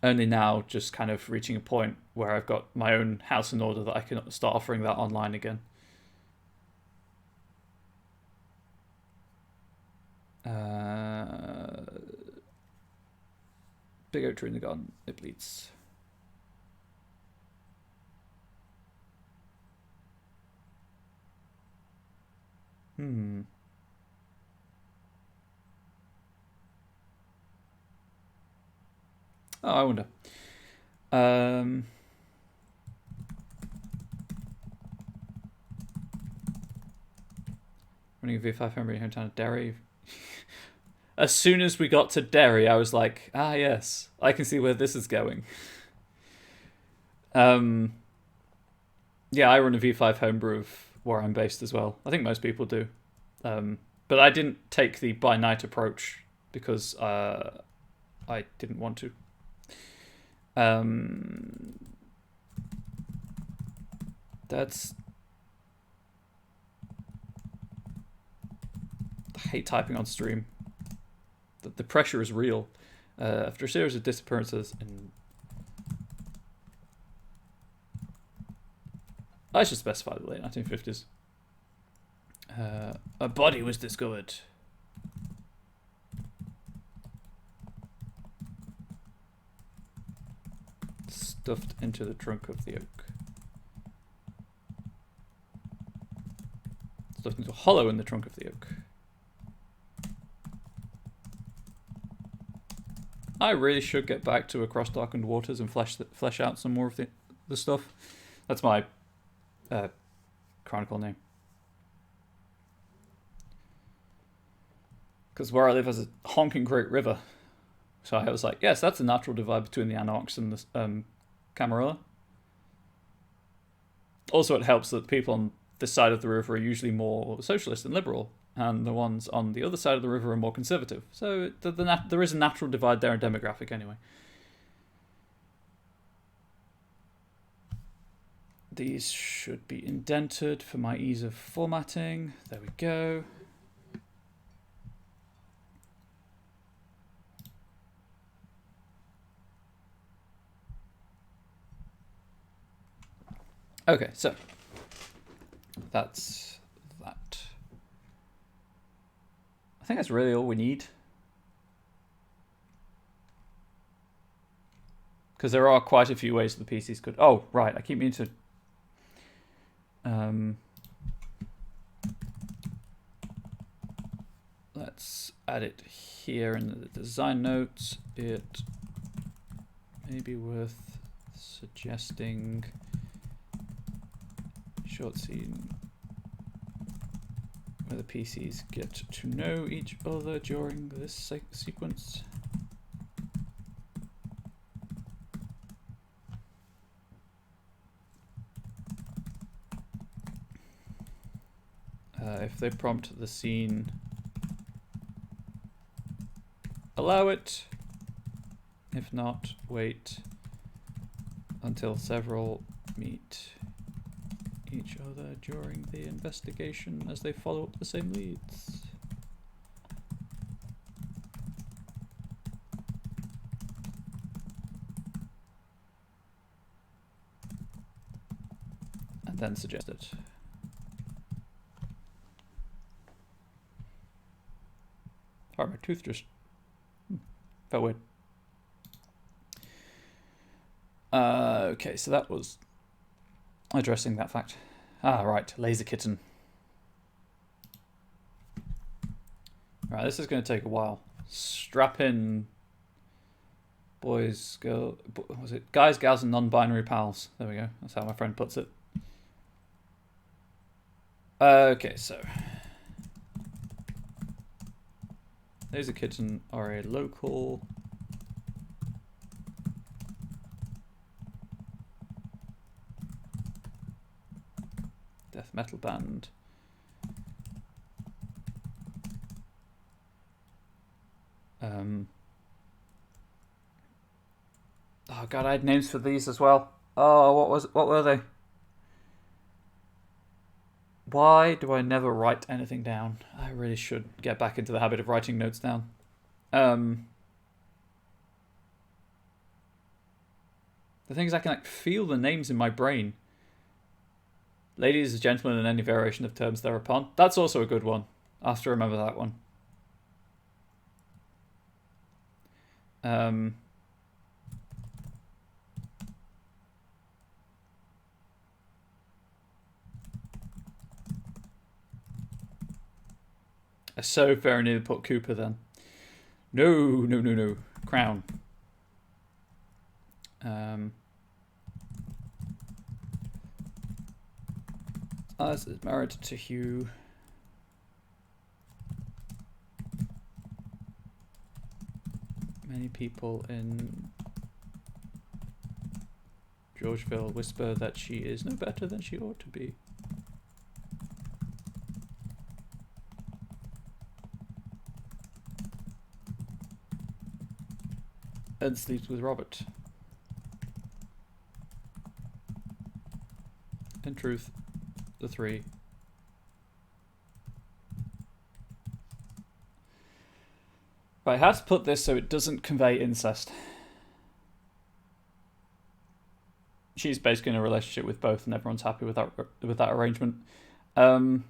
only now just kind of reaching a point where I've got my own house in order that I can start offering that online again. Big oak tree in the garden. It bleeds. Oh, I wonder. Running a V5 homebrew hometown of Derry. As soon as we got to Derry, I was like, ah, yes, I can see where this is going. Yeah, I run a V5 homebrew of where I'm based as well. I think most people do. But I didn't take the by night approach because I didn't want to. That's... I hate typing on stream. The pressure is real. After a series of disappearances in... I should specify the late 1950s. A body was discovered. Stuffed into the trunk of the oak. Stuffed into a hollow in the trunk of the oak. I really should get back to Across Darkened Waters and flesh out some more of the stuff. That's my chronicle name. Because where I live has a honking great river. So I was like, yes, that's a natural divide between the Anarchs and the Camarilla. Also, it helps that people on this side of the river are usually more socialist and liberal, and the ones on the other side of the river are more conservative. So there is a natural divide there in demographic anyway. These should be indented for my ease of formatting. There we go. Okay, so that's that. I think that's really all we need. Because there are quite a few ways the PCs could... Oh, right, I keep meaning to... Let's add it here in the design notes. It may be worth suggesting... short scene where the PCs get to know each other during this sequence. If they prompt the scene, allow it. If not, wait until several meet each other during the investigation as they follow up the same leads. And then suggest it. Sorry, my tooth just felt weird. Okay, so that was addressing that fact. Ah, right. Laser kitten. Right, this is going to take a while. Strap in, boys, girls. What was it? Guys, gals, and non-binary pals. There we go. That's how my friend puts it. Okay, so Laser Kitten are a local death metal band. Oh god, I had names for these as well. Oh, what were they? Why do I never write anything down? I really should get back into the habit of writing notes down. The thing is, I can like feel the names in my brain. Ladies and gentlemen, and any variation of terms thereupon. That's also a good one. I have to remember that one. I so very nearly put Cooper then. No. Crown. As is married to Hugh. Many people in Georgeville whisper that she is no better than she ought to be. Ed sleeps with Robert. In truth, the three. Right, how to put this so it doesn't convey incest. She's basically in a relationship with both, and everyone's happy with that arrangement. But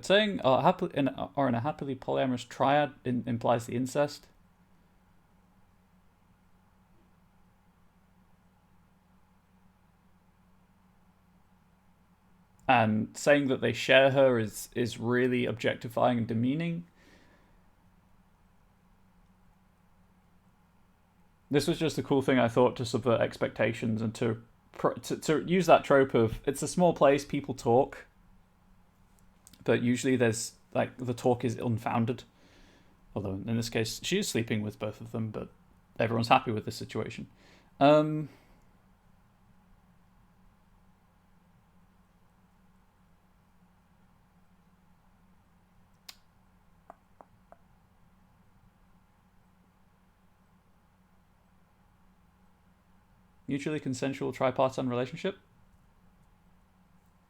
saying in a happily polyamorous triad implies the incest. And saying that they share her is really objectifying and demeaning. This was just a cool thing, I thought, to subvert expectations and to use that trope of it's a small place, people talk, but usually there's like the talk is unfounded. Although in this case, she is sleeping with both of them, but everyone's happy with this situation. Mutually consensual tripartite relationship.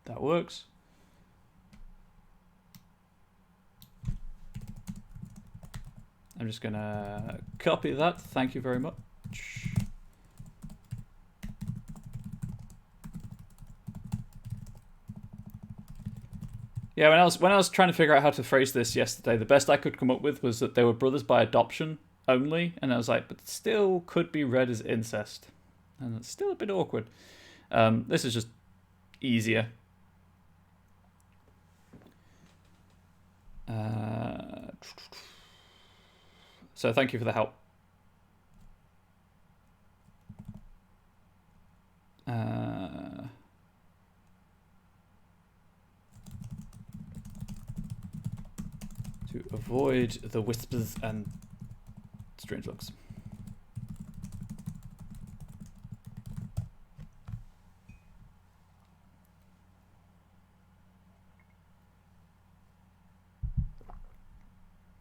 That works. I'm just gonna copy that. Thank you very much. Yeah, when I was trying to figure out how to phrase this yesterday, the best I could come up with was that they were brothers by adoption only, and I was like, but still could be read as incest. And it's still a bit awkward. This is just easier. So thank you for the help. To avoid the whispers and strange looks.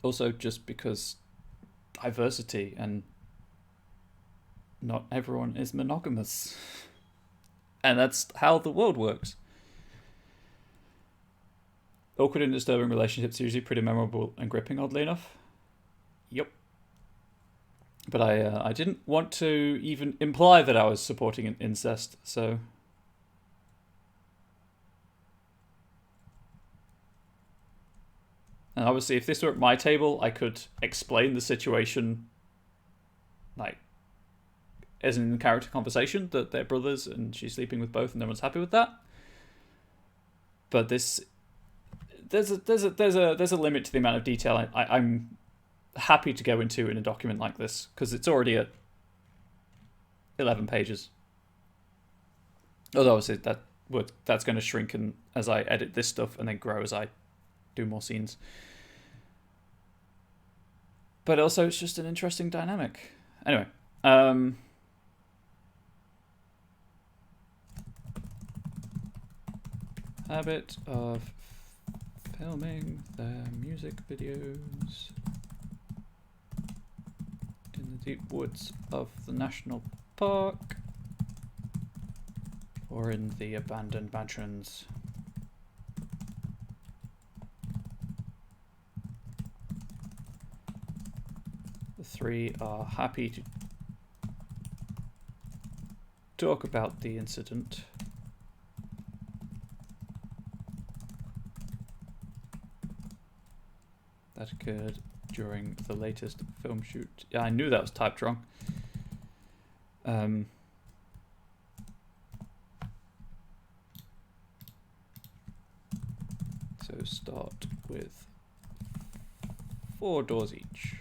Also, just because diversity and not everyone is monogamous. And that's how the world works. Awkward and disturbing relationships are usually pretty memorable and gripping, oddly enough. Yep. But I didn't want to even imply that I was supporting an incest, so... And obviously, if this were at my table, I could explain the situation, like, as an in-character conversation, that they're brothers and she's sleeping with both and everyone's happy with that. but there's a limit to the amount of detail I'm happy to go into in a document like this, because it's already at 11 pages. Although obviously that's going to shrink as I edit this stuff, and then grow as I do more scenes. But also, it's just an interesting dynamic. Anyway, habit of filming their music videos in the deep woods of the national park or in the abandoned mansions. The three are happy to talk about the incident. That occurred during the latest film shoot. Yeah, I knew that was typed wrong. So start with 4 doors each.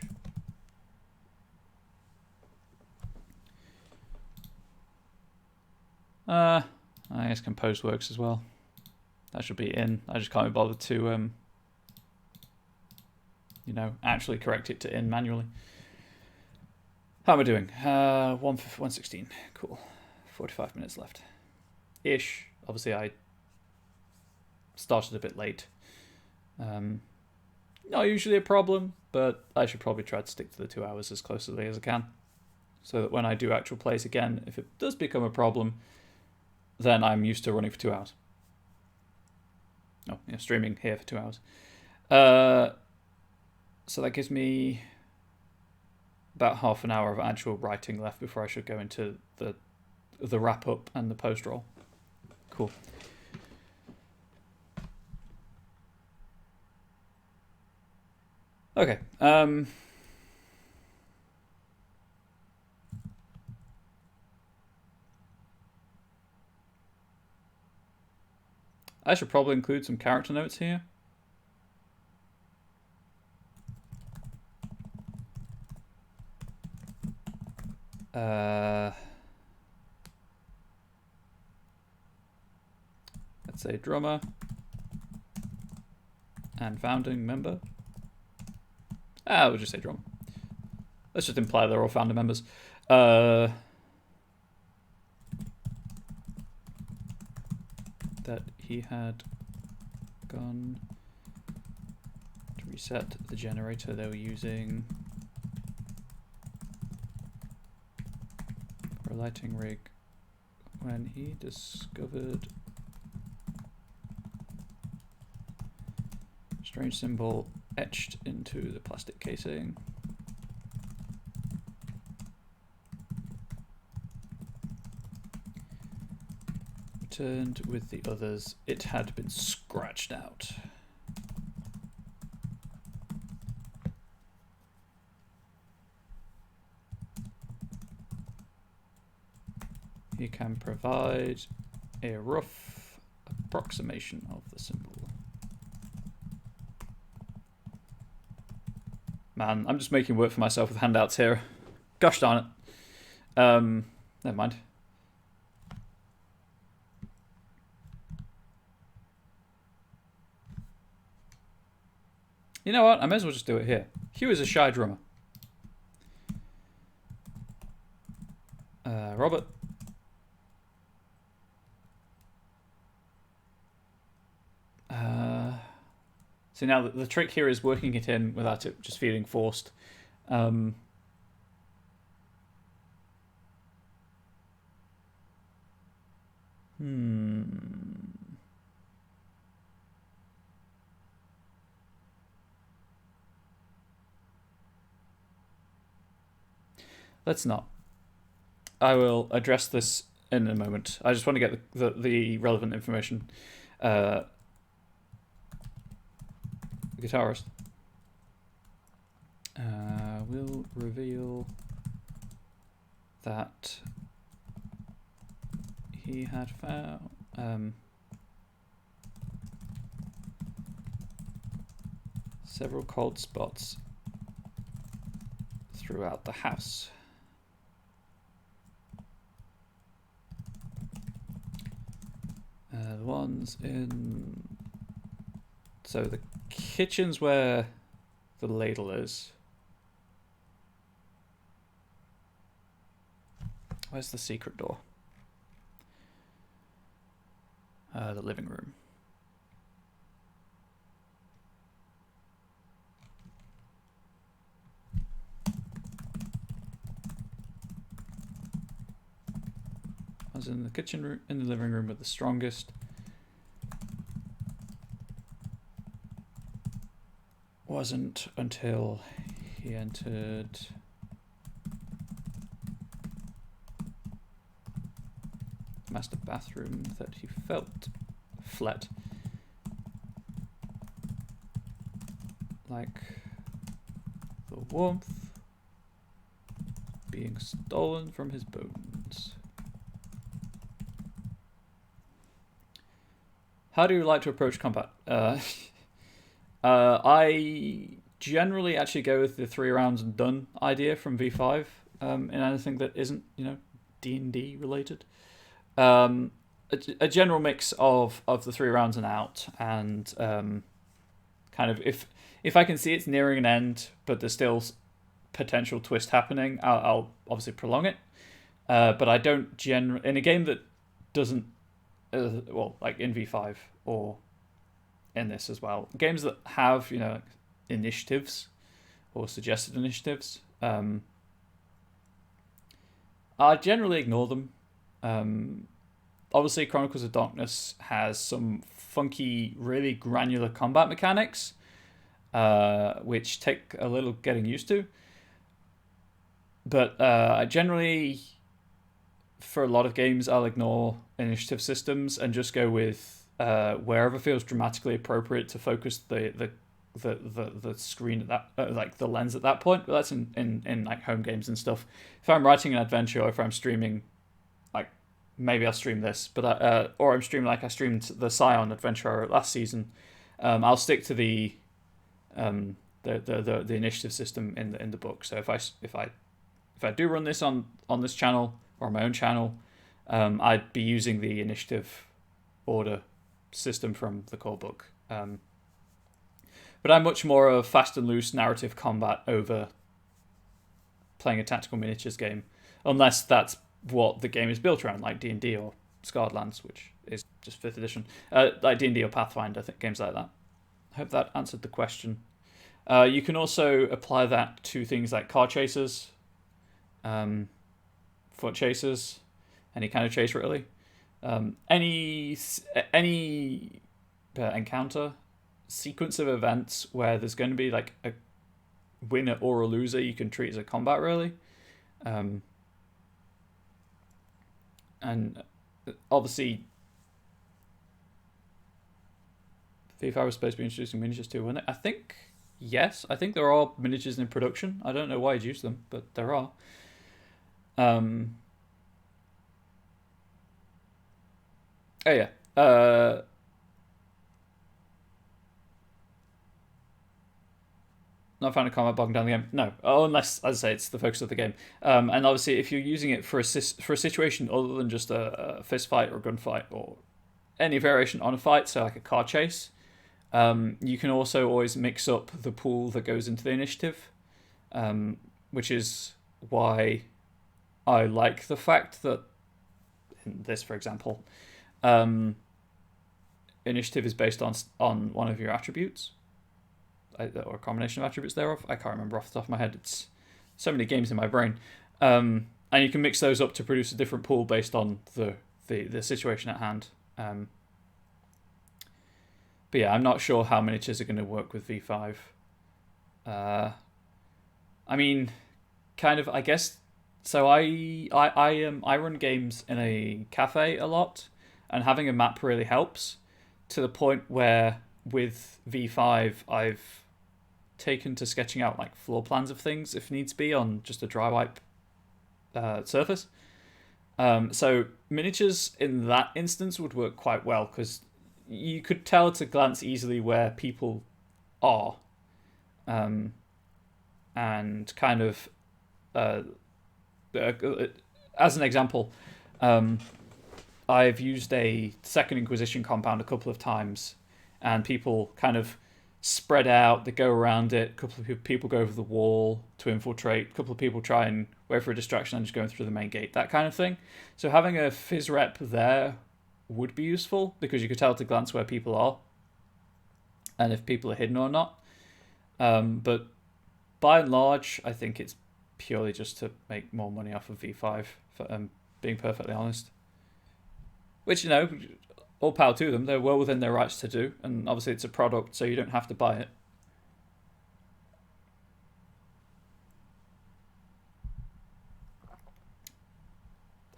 I guess compose works as well. That should be in. I just can't be bothered to actually correct it to in manually. How am I doing? 116. Cool. 45 minutes left. Ish. Obviously, I started a bit late. Not usually a problem, but I should probably try to stick to the 2 hours as closely as I can, so that when I do actual plays again, if it does become a problem, then I'm used to running for 2 hours. Oh, yeah, streaming here for 2 hours. So that gives me about half an hour of actual writing left before I should go into the wrap up and the post roll. Cool. Okay. I should probably include some character notes here. Let's say drummer and founding member. We'll just say drummer. Let's just imply they're all founder members. That he had gone to reset the generator they were using for a lighting rig when he discovered a strange symbol etched into the plastic casing. Returned with the others. It had been scratched out. He can provide a rough approximation of the symbol. Man, I'm just making work for myself with handouts here. Gosh darn it. Never mind. You know what? I may as well just do it here. Hugh is a shy drummer. Robert. So now the trick here is working it in without it just feeling forced. Let's not. I will address this in a moment. I just want to get the relevant information. Guitarist will reveal that he had found Several cold spots throughout the house. The ones in... So the kitchen's where the ladle is. Where's the secret door? The living room. I was in the kitchen room, in the living room with the strongest. Wasn't until he entered the master bathroom that he felt flat, like the warmth being stolen from his bones. How do you like to approach combat? I generally actually go with the 3 rounds and done idea from V5 in anything that isn't, D&D related. A general mix of the 3 rounds and out, and kind of if I can see it's nearing an end, but there's still potential twist happening, I'll obviously prolong it. But I don't in a game that doesn't, like in V5 or in this as well, games that have initiatives or suggested initiatives, I generally ignore them. Obviously, Chronicles of Darkness has some funky, really granular combat mechanics, which take a little getting used to. But I generally, for a lot of games, I'll ignore initiative systems and just go with wherever feels dramatically appropriate to focus the screen at that, like the lens at that point. But that's in like home games and stuff. If I'm writing an adventure, or if I'm streaming, like maybe I'll stream this, but or I'm streaming like I streamed the Scion adventure last season. I'll stick to the initiative system in the book. So if I do run this on this channel or my own channel, I'd be using the initiative order system from the core book. But I'm much more of fast and loose narrative combat over playing a tactical miniatures game, unless that's what the game is built around, like D&D or Scarred Lands, which is just 5th edition, like D&D or Pathfinder, games like that. I hope that answered the question. You can also apply that to things like car chasers, foot chasers, any kind of chase really. Any encounter, sequence of events where there's going to be like a winner or a loser, you can treat as a combat really. And obviously V5 was supposed to be introducing miniatures too, wasn't it? I think yes. I think there are miniatures in production. I don't know why you'd use them, but there are. Oh yeah. Not found a combat bogging down the game. No, unless, as I say, it's the focus of the game. And obviously, if you're using it for a situation other than just a fist fight or a gunfight or any variation on a fight, so like a car chase, you can also always mix up the pool that goes into the initiative, which is why I like the fact that in this, for example, initiative is based on one of your attributes, or a combination of attributes thereof. I can't remember off the top of my head. It's so many games in my brain, and you can mix those up to produce a different pool based on the situation at hand. But yeah, I'm not sure how miniatures are going to work with V5. I mean, kind of, I guess. So I run games in a cafe a lot, and having a map really helps, to the point where with V5 I've taken to sketching out like floor plans of things if needs be on just a dry wipe surface. So miniatures in that instance would work quite well, because you could tell at a glance easily where people are, and kind of as an example, I've used a Second Inquisition compound a couple of times, and people kind of spread out. They go around it. A couple of people go over the wall to infiltrate. A couple of people try and wait for a distraction and just going through the main gate. That kind of thing. So having a phys rep there would be useful because you could tell at a glance where people are and if people are hidden or not. But by and large, I think it's purely just to make more money off of V5, for being perfectly honest. Which, you know, all power to them. They're well within their rights to do. And obviously it's a product, so you don't have to buy it.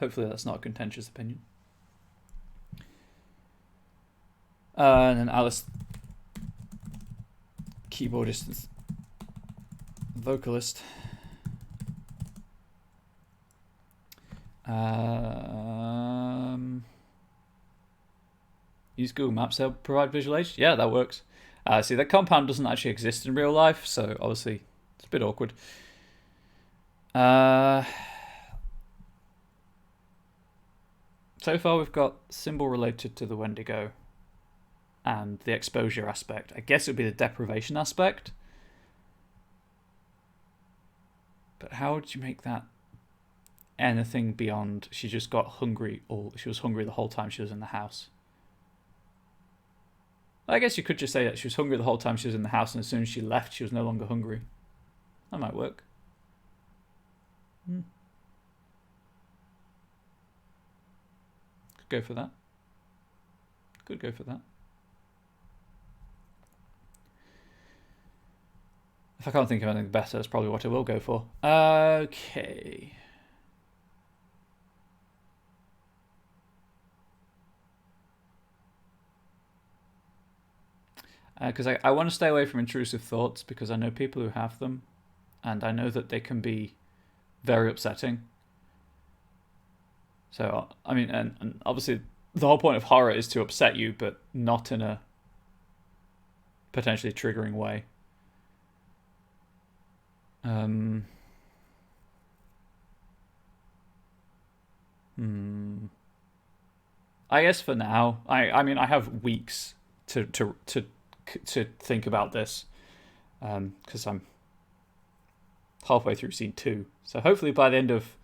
Hopefully that's not a contentious opinion. And then Alice, keyboardist and vocalist. Use Google Maps to help provide visual aids. Yeah, that works. See, that compound doesn't actually exist in real life, so obviously it's a bit awkward. So far we've got symbol related to the Wendigo and the exposure aspect. I guess it would be the deprivation aspect. But how would you make that anything beyond she just got hungry, or she was hungry the whole time she was in the house? I guess you could just say that she was hungry the whole time she was in the house, and as soon as she left, she was no longer hungry. That might work. Could go for that. Could go for that. If I can't think of anything better, that's probably what I will go for. Okay. Because I want to stay away from intrusive thoughts because I know people who have them, and I know that they can be very upsetting. So, I mean, and obviously the whole point of horror is to upset you, but not in a potentially triggering way. I guess for now, I mean, I have weeks to think about this, because I'm halfway through scene 2. So hopefully by the end of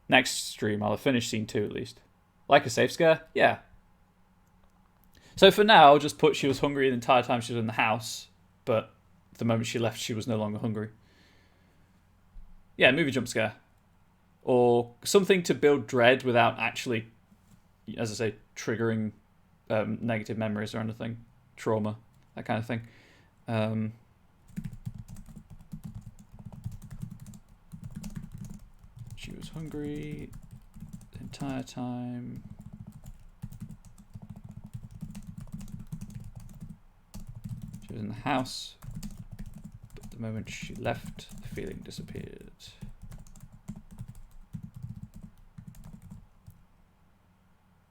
next stream, I'll have finished scene 2 at least. Like a safe scare? Yeah. So for now, I'll just put she was hungry the entire time she was in the house, but the moment she left, she was no longer hungry. Yeah, movie jump scare. Or something to build dread without actually, as I say, triggering negative memories or anything. Trauma, that kind of thing. She was hungry the entire time. She was in the house, but the moment she left, the feeling disappeared.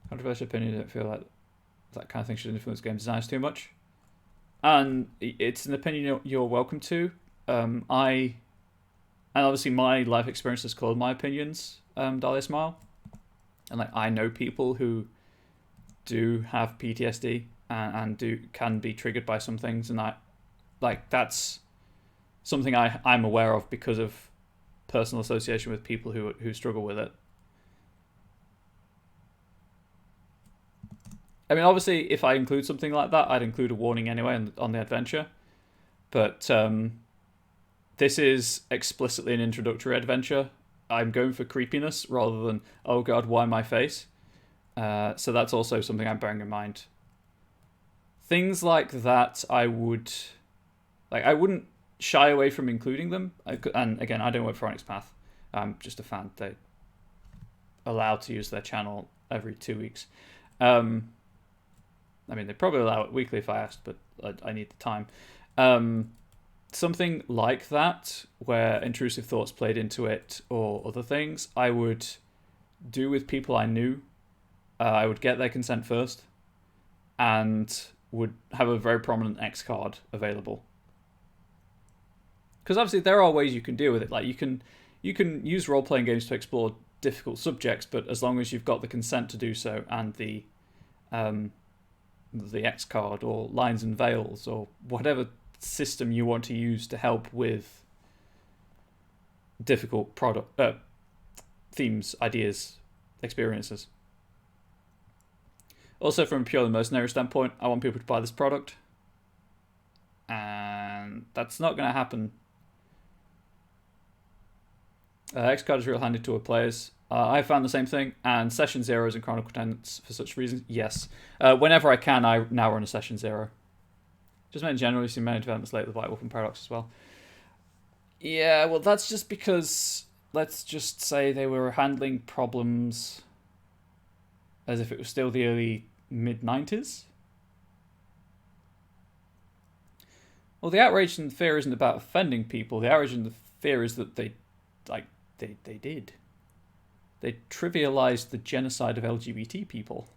Controversial opinion, I don't feel like that kind of thing should influence game designs too much. And it's an opinion you're welcome to. And obviously my life experience has colored my opinions, Dahlia Smile. And like I know people who do have PTSD and can be triggered by some things, and that's something I'm aware of because of personal association with people who struggle with it. I mean, obviously, if I include something like that, I'd include a warning anyway on the adventure. But this is explicitly an introductory adventure. I'm going for creepiness rather than, oh god, why my face? So that's also something I'm bearing in mind. Things like that, I wouldn't shy away from including them. And again, I don't work for Onyx Path. I'm just a fan. They're allowed to use their channel every 2 weeks. I mean, they probably allow it weekly if I asked, but I need the time. Something like that, where intrusive thoughts played into it or other things, I would do with people I knew. I would get their consent first and would have a very prominent X card available. because obviously there are ways you can deal with it. Like you can use role playing games to explore difficult subjects, but as long as you've got the consent to do so and the X card or lines and veils or whatever system you want to use to help with difficult themes, ideas, experiences. Also, from a purely mercenary standpoint, I want people to buy this product, and that's not going to happen. X card is real handy to our players. I found the same thing, and Session Zeros and Chronicle Tenants for such reasons, yes. Whenever I can, I now run a Session Zero. Just meant generally see many developments late with White Wolf and Paradox as well. Yeah, well, that's just because, let's just say they were handling problems as if it was still the early mid-90s. Well, the outrage and the fear isn't about offending people. The outrage and the fear is that they did. They trivialized the genocide of LGBT people.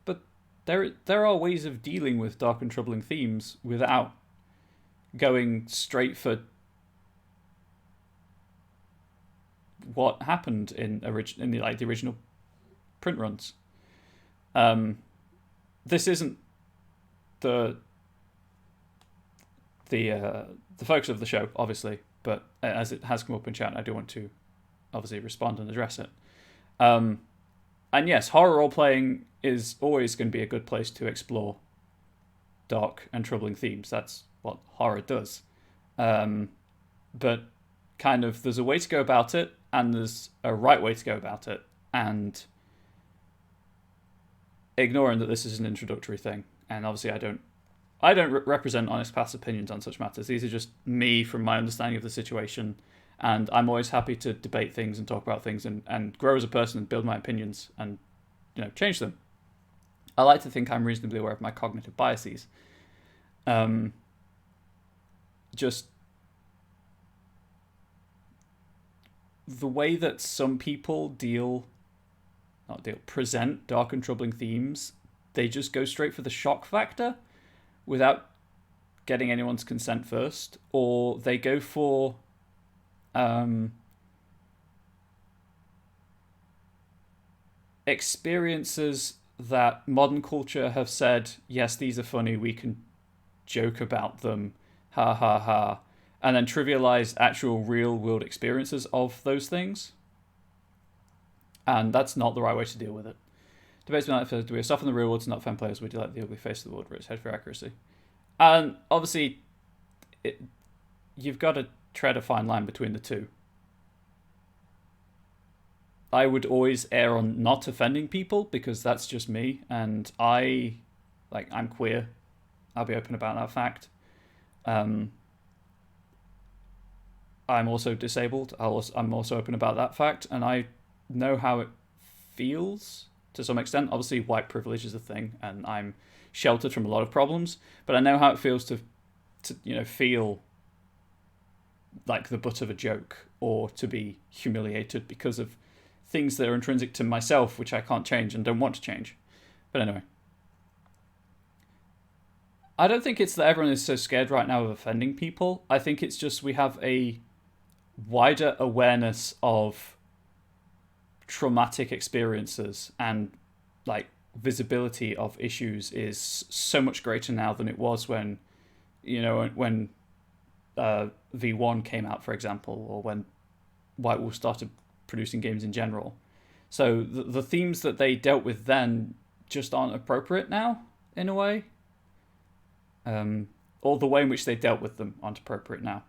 But there are ways of dealing with dark and troubling themes without going straight for what happened in the original print runs. This isn't the focus of the show, obviously, but as it has come up in chat, I do want to obviously respond and address it. And yes, horror role playing is always going to be a good place to explore dark and troubling themes. That's what horror does. But kind of, there's a way to go about it, and there's a right way to go about it, and ignoring that this is an introductory thing. And obviously I don't represent Honest Path's opinions on such matters. These are just me from my understanding of the situation, and I'm always happy to debate things and talk about things and grow as a person and build my opinions and change them. I like to think I'm reasonably aware of my cognitive biases. Just the way that some people present dark and troubling themes, they just go straight for the shock factor without getting anyone's consent first, or they go for experiences that modern culture have said, yes, these are funny, we can joke about them, ha ha ha, and then trivialize actual real world experiences of those things. And that's not the right way to deal with it. Debates be like, do we soften the real world to not offend players? Would you like the ugly face of the world where it's head for accuracy? And obviously, you've got to tread a fine line between the two. I would always err on not offending people because that's just me, and I'm queer. I'll be open about that fact. I'm also disabled. I'm also open about that fact, and I know how it feels to some extent. Obviously, white privilege is a thing, and I'm sheltered from a lot of problems, but I know how it feels to feel like the butt of a joke or to be humiliated because of things that are intrinsic to myself, which I can't change and don't want to change. But anyway, I don't think it's that everyone is so scared right now of offending people. I think it's just we have a wider awareness of traumatic experiences, and visibility of issues is so much greater now than it was when V1 came out, for example, or when White Wolf started producing games in general. So the themes that they dealt with then just aren't appropriate now, in a way. Or the way in which they dealt with them aren't appropriate now,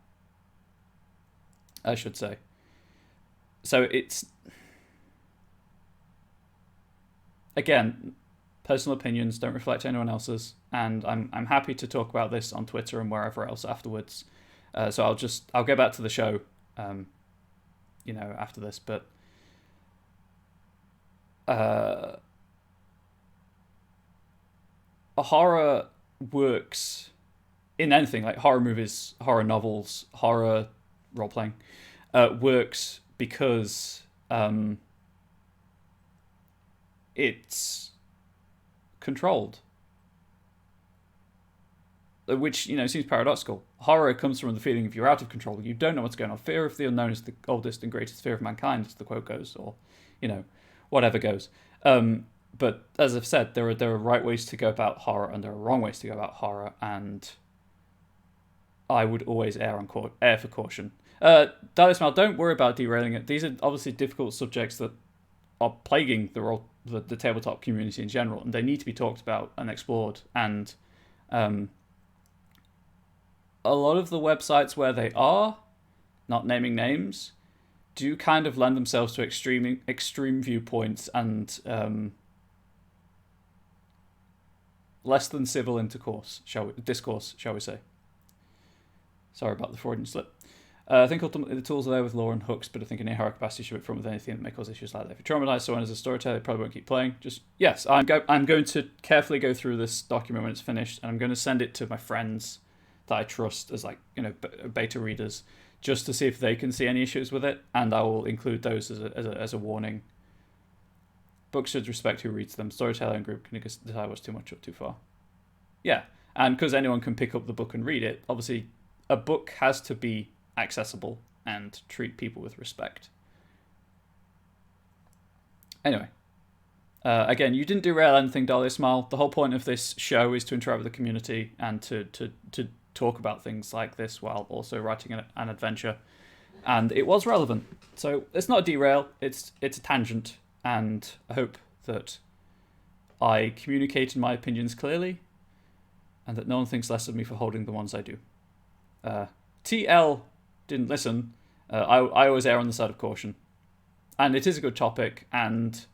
I should say. So it's, again, personal opinions don't reflect anyone else's, and I'm happy to talk about this on Twitter and wherever else afterwards. So I'll get back to the show, after this. But a horror works in anything like horror movies, horror novels, horror role playing, works because it's controlled, which seems paradoxical. Horror comes from the feeling if you're out of control, you don't know what's going on. Fear of the unknown is the oldest and greatest fear of mankind, as the quote goes, or whatever goes. But as I've said, there are right ways to go about horror and there are wrong ways to go about horror, and I would always err for caution. Dallas Mal, don't worry about derailing it. These are obviously difficult subjects that are plaguing the tabletop community in general, and they need to be talked about and explored. And a lot of the websites where they are, not naming names, do kind of lend themselves to extreme viewpoints and less than civil discourse, shall we say. Sorry about the Freudian slip. I think ultimately the tools are there with lore and hooks, but I think an hierarchy capacity should be front with anything that may cause issues like that. If you're traumatized someone as a storyteller, you probably won't keep playing. Yes, I'm going to carefully go through this document when it's finished, and I'm going to send it to my friends that I trust as beta readers, just to see if they can see any issues with it, and I will include those as a warning. Books should respect who reads them. Storyteller and group can decide what's too much or too far. Yeah, and because anyone can pick up the book and read it, obviously a book has to be accessible and treat people with respect. Anyway, again, you didn't derail anything, Dahlia Smile. The whole point of this show is to interact with the community and to talk about things like this while also writing an adventure, and it was relevant. So it's not a derail; it's a tangent, and I hope that I communicated my opinions clearly, and that no one thinks less of me for holding the ones I do. TL didn't listen. I always err on the side of caution, and it is a good topic. And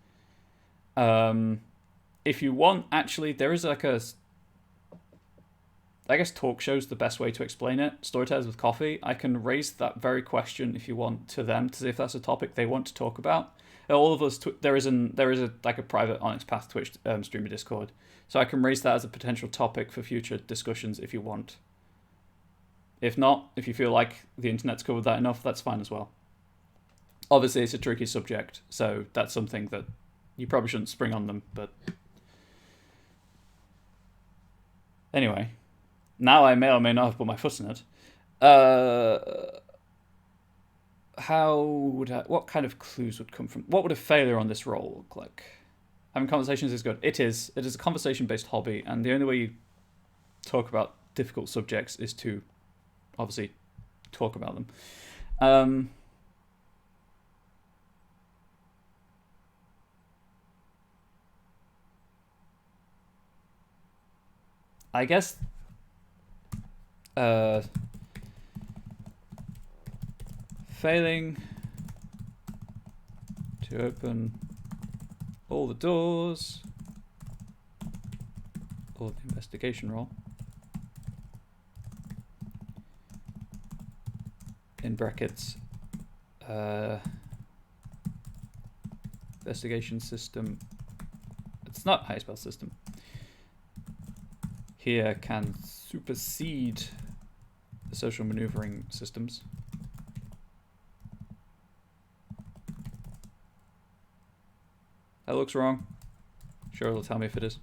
if you want, actually, there is I guess talk show's the best way to explain it. Storytellers with Coffee. I can raise that very question if you want to them to see if that's a topic they want to talk about. All of us, there is a private Onyx Path Twitch streamer Discord, so I can raise that as a potential topic for future discussions if you want. If not, if you feel like the internet's covered that enough, that's fine as well. Obviously, it's a tricky subject, so that's something that you probably shouldn't spring on them, but anyway, now I may or may not have put my foot in it. What kind of clues would come from? What would a failure on this role look like? Having conversations is good. It is a conversation-based hobby, and the only way you talk about difficult subjects is to obviously talk about them. I guess failing to open all the doors or the investigation roll in brackets investigation system, it's not high spell system here, can supersede the social maneuvering systems. That looks wrong. Sure, it'll tell me if it is,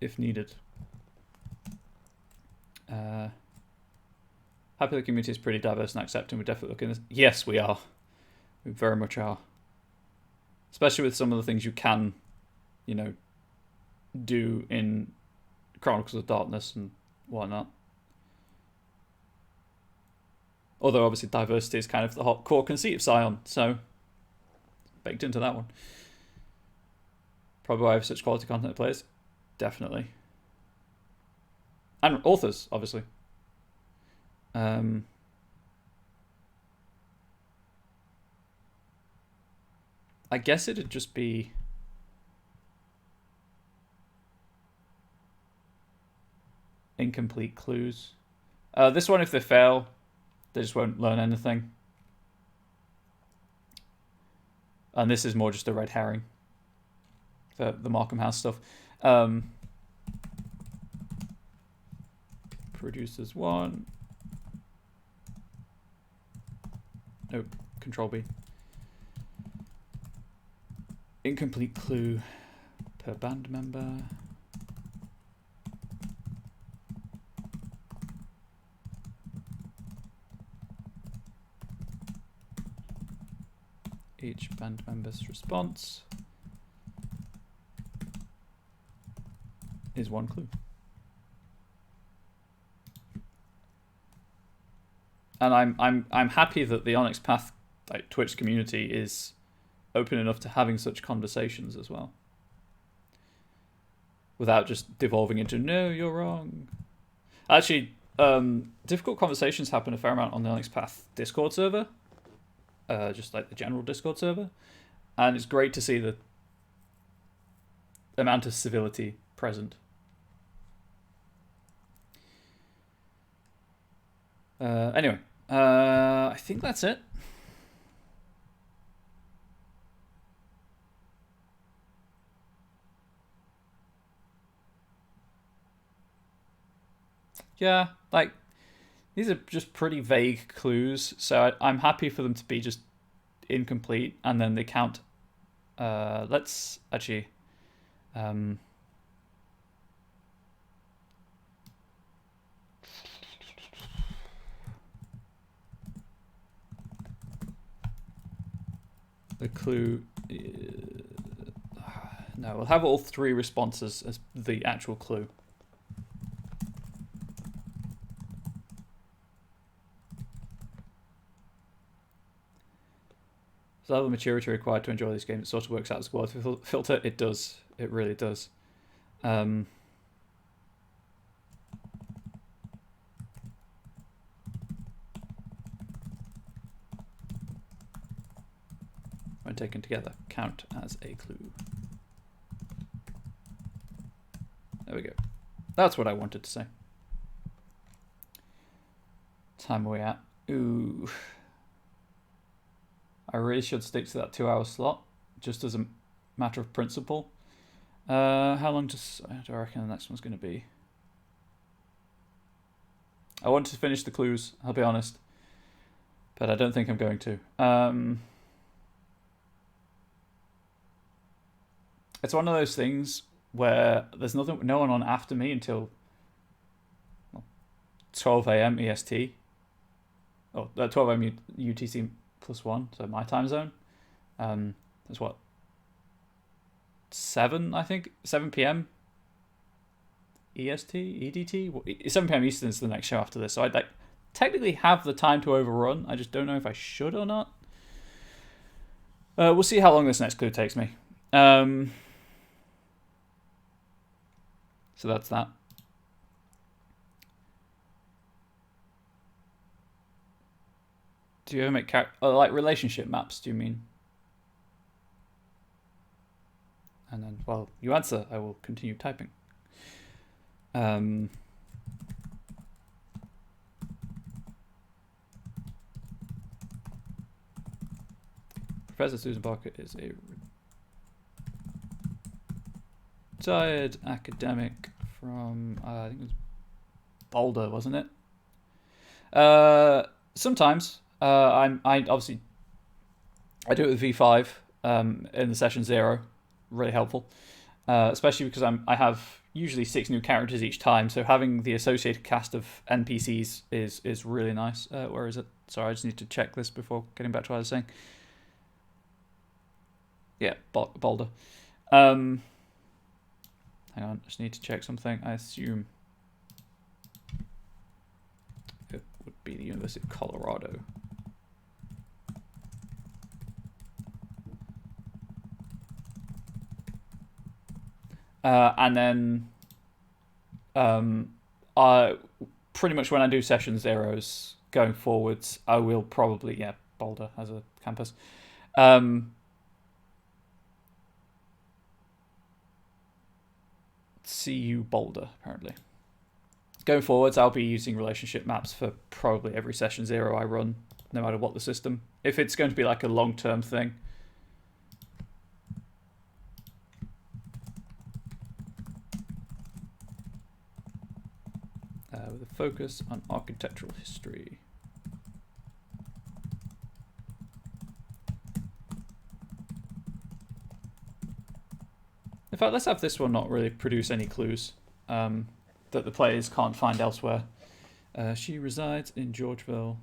if needed. Happy the community is pretty diverse and accepting. We're definitely looking at this. Yes, we are. We very much are. Especially with some of the things you can, do in Chronicles of Darkness and whatnot. Although obviously diversity is kind of the hot core conceit of Scion, so baked into that one. Probably why I have such quality content players. Definitely. And authors, obviously. I guess it'd just be incomplete clues. This one, if they fail, they just won't learn anything. And this is more just a red herring. The Markham House stuff. produces 1. Nope, Control B. Incomplete clue per band member. Each band member's response is 1 clue. And I'm happy that the Onyx Path like Twitch community is open enough to having such conversations as well, without just devolving into "no, you're wrong." Actually, difficult conversations happen a fair amount on the Onyx Path Discord server, just like the general Discord server, and it's great to see the amount of civility present. Anyway, I think that's it. Yeah, like, these are just pretty vague clues, so I'm happy for them to be just incomplete, and then they count. Let's actually... the clue... no, we'll have all 3 responses as the actual clue. Is the level of maturity required to enjoy this game? It sort of works out as a quality filter. It does. It really does. When taken together, count as a clue. There we go. That's what I wanted to say. Time are we at? Ooh. I really should stick to that 2-hour slot, just as a matter of principle. How long do I reckon the next one's going to be? I want to finish the clues, I'll be honest, but I don't think I'm going to. It's one of those things where there's no one on after me until 12 a.m. EST. Oh, 12 a.m. UTC +1, so my time zone. That's what, 7, I think, 7 p.m. EST, EDT. 7 p.m. Eastern is the next show after this, so I'd like technically have the time to overrun. I just don't know if I should or not. We'll see how long this next clue takes me. So that's that. Do you ever make like relationship maps, do you mean? And then, while you answer, I will continue typing. Professor Susan Barker is a retired academic from, I think it was Boulder, wasn't it? Sometimes. I obviously I do it with V5 in the session 0, really helpful, especially because I have usually 6 new characters each time, so having the associated cast of NPCs is really nice. Where is it? Sorry, I just need to check this before getting back to what I was saying. Yeah, Boulder. Hang on, just need to check something. I assume it would be the University of Colorado. And then I pretty much when I do session 0s going forwards, I will probably, yeah, Boulder as a campus. CU Boulder, apparently. Going forwards, I'll be using relationship maps for probably every session 0 I run, no matter what the system. If it's going to be like a long-term thing. with a focus on architectural history. In fact, let's have this one not really produce any clues that the players can't find elsewhere. She resides in Georgeville.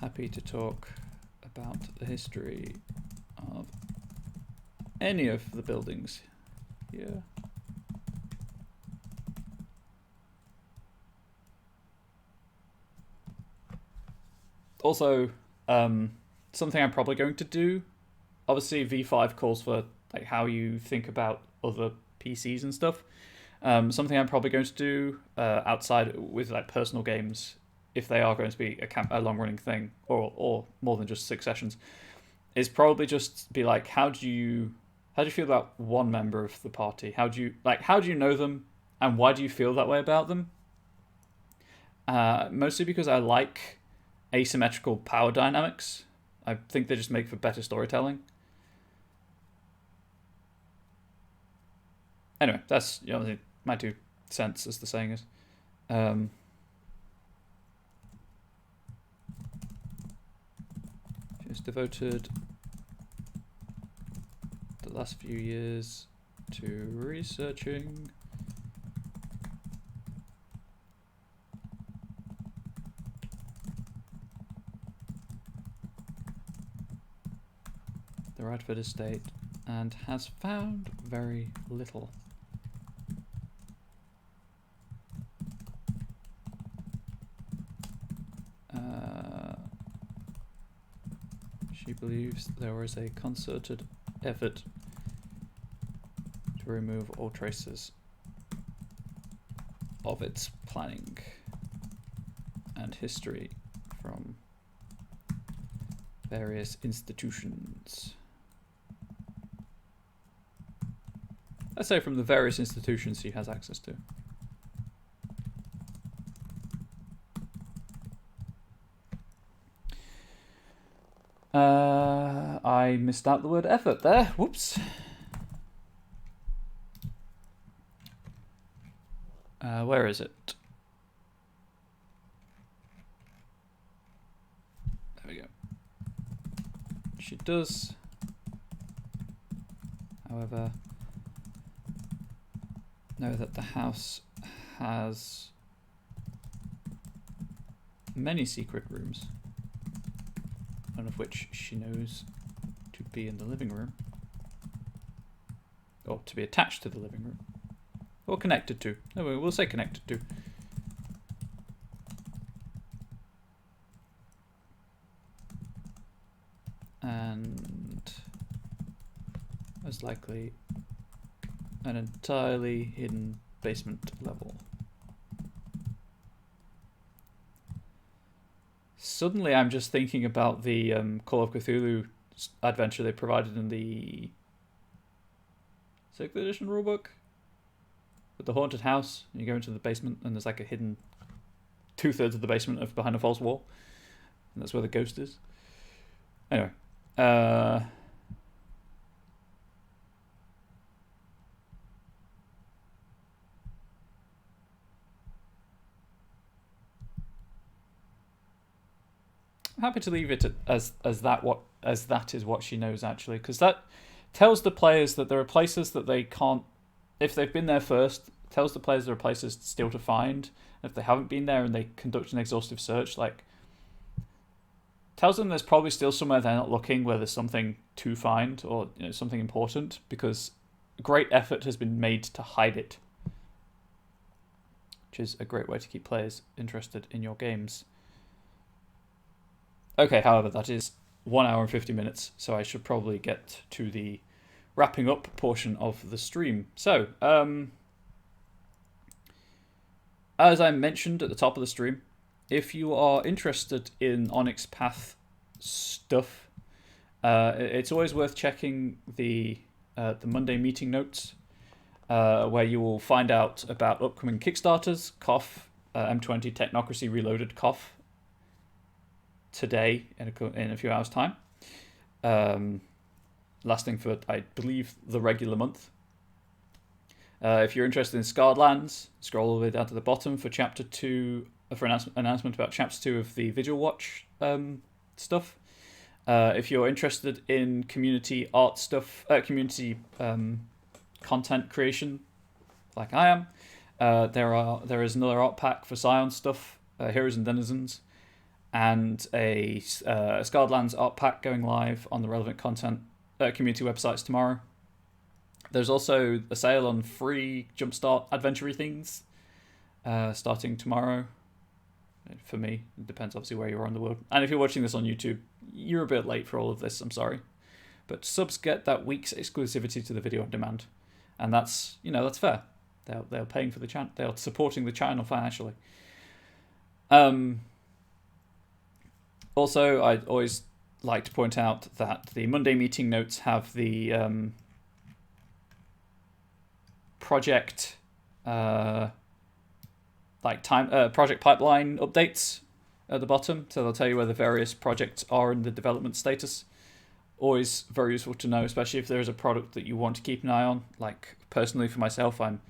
Happy to talk about the history of any of the buildings here. Also, something I'm probably going to do. Obviously, V5 calls for like how you think about other PCs and stuff. Something I'm probably going to do outside with like personal games, if they are going to be a long-running thing, or more than just 6 sessions, is probably just be like, how do you feel about one member of the party? How do you know them, and why do you feel that way about them? Mostly because I like asymmetrical power dynamics. I think they just make for better storytelling. Anyway, that's my 2 cents, as the saying is. She's devoted the last few years to researching the Radford estate and has found very little. She believes there was a concerted effort to remove all traces of its planning and history from various institutions. Let's say from the various institutions she has access to. I missed out the word effort there. Whoops. Where is it? There we go. She does, however, know that the house has many secret rooms, none of which she knows to be in the living room, or to be attached to the living room, or connected to. No, we'll say connected to. And most likely an entirely hidden basement level. Suddenly I'm just thinking about the Call of Cthulhu adventure they provided in the 6th edition rulebook with the haunted house. You go into the basement and there's like a hidden 2/3 of the basement of behind a false wall, and that's where the ghost is. Anyway, I'm happy to leave it as that is what she knows, actually, because that tells the players that there are places that they can't, if they've been there first, tells the players there are places still to find. If they haven't been there and they conduct an exhaustive search, like, tells them there's probably still somewhere they're not looking, where there's something to find, or something important, because great effort has been made to hide it, which is a great way to keep players interested in your games. Okay, however, that is 1 hour and 50 minutes, so I should probably get to the wrapping up portion of the stream. So, as I mentioned at the top of the stream, if you are interested in Onyx Path stuff, it's always worth checking the Monday meeting notes, where you will find out about upcoming Kickstarters, cough, M20 Technocracy Reloaded, cough, today in a few hours' time, lasting for, I believe, the regular month. If you're interested in Scarred Lands, scroll all the way down to the bottom for Chapter 2, for an announcement about Chapter 2 of the Vigil Watch stuff. If you're interested in community art stuff, community content creation, like I am, there is another art pack for Scion stuff, Heroes and Denizens, and a Scarred Lands art pack going live on the relevant content community websites tomorrow. There's also a sale on free Jumpstart adventure things starting tomorrow. For me, it depends obviously where you are in the world. And if you're watching this on YouTube, you're a bit late for all of this, I'm sorry. But subs get that week's exclusivity to the video on demand. And that's, that's fair. They're paying for the channel. They're supporting the channel financially. Also, I'd always like to point out that the Monday meeting notes have the project project pipeline updates at the bottom, so they'll tell you where the various projects are in the development status. Always very useful to know, especially if there is a product that you want to keep an eye on. Like, personally for myself, I'm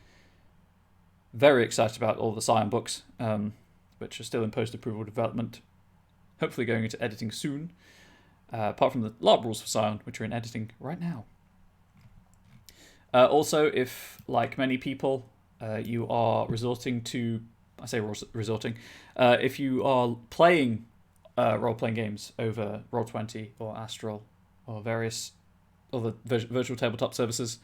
very excited about all the Scion books, which are still in post-approval development, hopefully going into editing soon, apart from the LARP rules for Scion, which are in editing right now. Also, if, like many people, you are resorting to, I say resorting, if you are playing role-playing games over Roll20 or Astral or various other virtual tabletop services,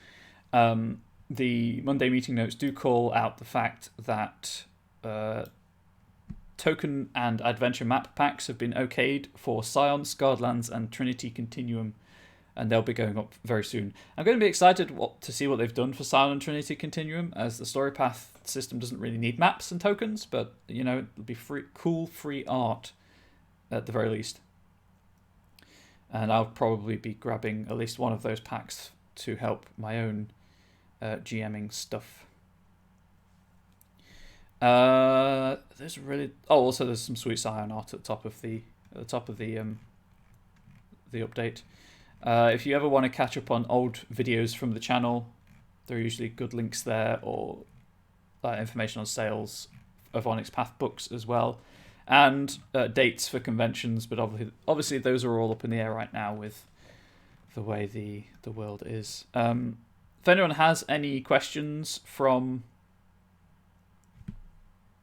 the Monday meeting notes do call out the fact that token and adventure map packs have been okayed for Scion, Scarred Lands, and Trinity Continuum, and they'll be going up very soon. I'm going to be excited to see what they've done for Scion and Trinity Continuum, as the story path system doesn't really need maps and tokens, but it'll be cool free art at the very least. And I'll probably be grabbing at least one of those packs to help my own GMing stuff. There's really also there's some sweet Scion art at the top of the update. If you ever want to catch up on old videos from the channel, there are usually good links there, or information on sales of Onyx Path books as well, and dates for conventions. But obviously those are all up in the air right now with the way the world is. If anyone has any questions from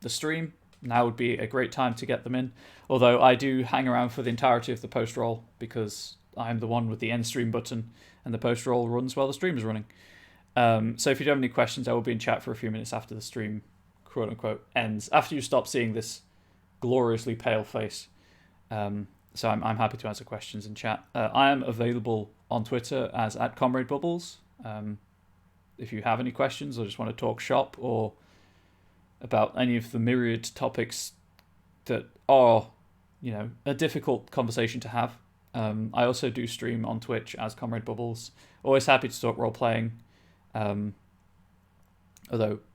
the stream, now would be a great time to get them in. Although I do hang around for the entirety of the post-roll, because I'm the one with the end stream button, and the post-roll runs while the stream is running. So if you do have any questions, I will be in chat for a few minutes after the stream, quote-unquote, ends, after you stop seeing this gloriously pale face. So I'm happy to answer questions in chat. I am available on Twitter as @ComradeBubbles. If you have any questions or just want to talk shop or about any of the myriad topics that are, a difficult conversation to have. I also do stream on Twitch as Comrade Bubbles. Always happy to talk role-playing. Although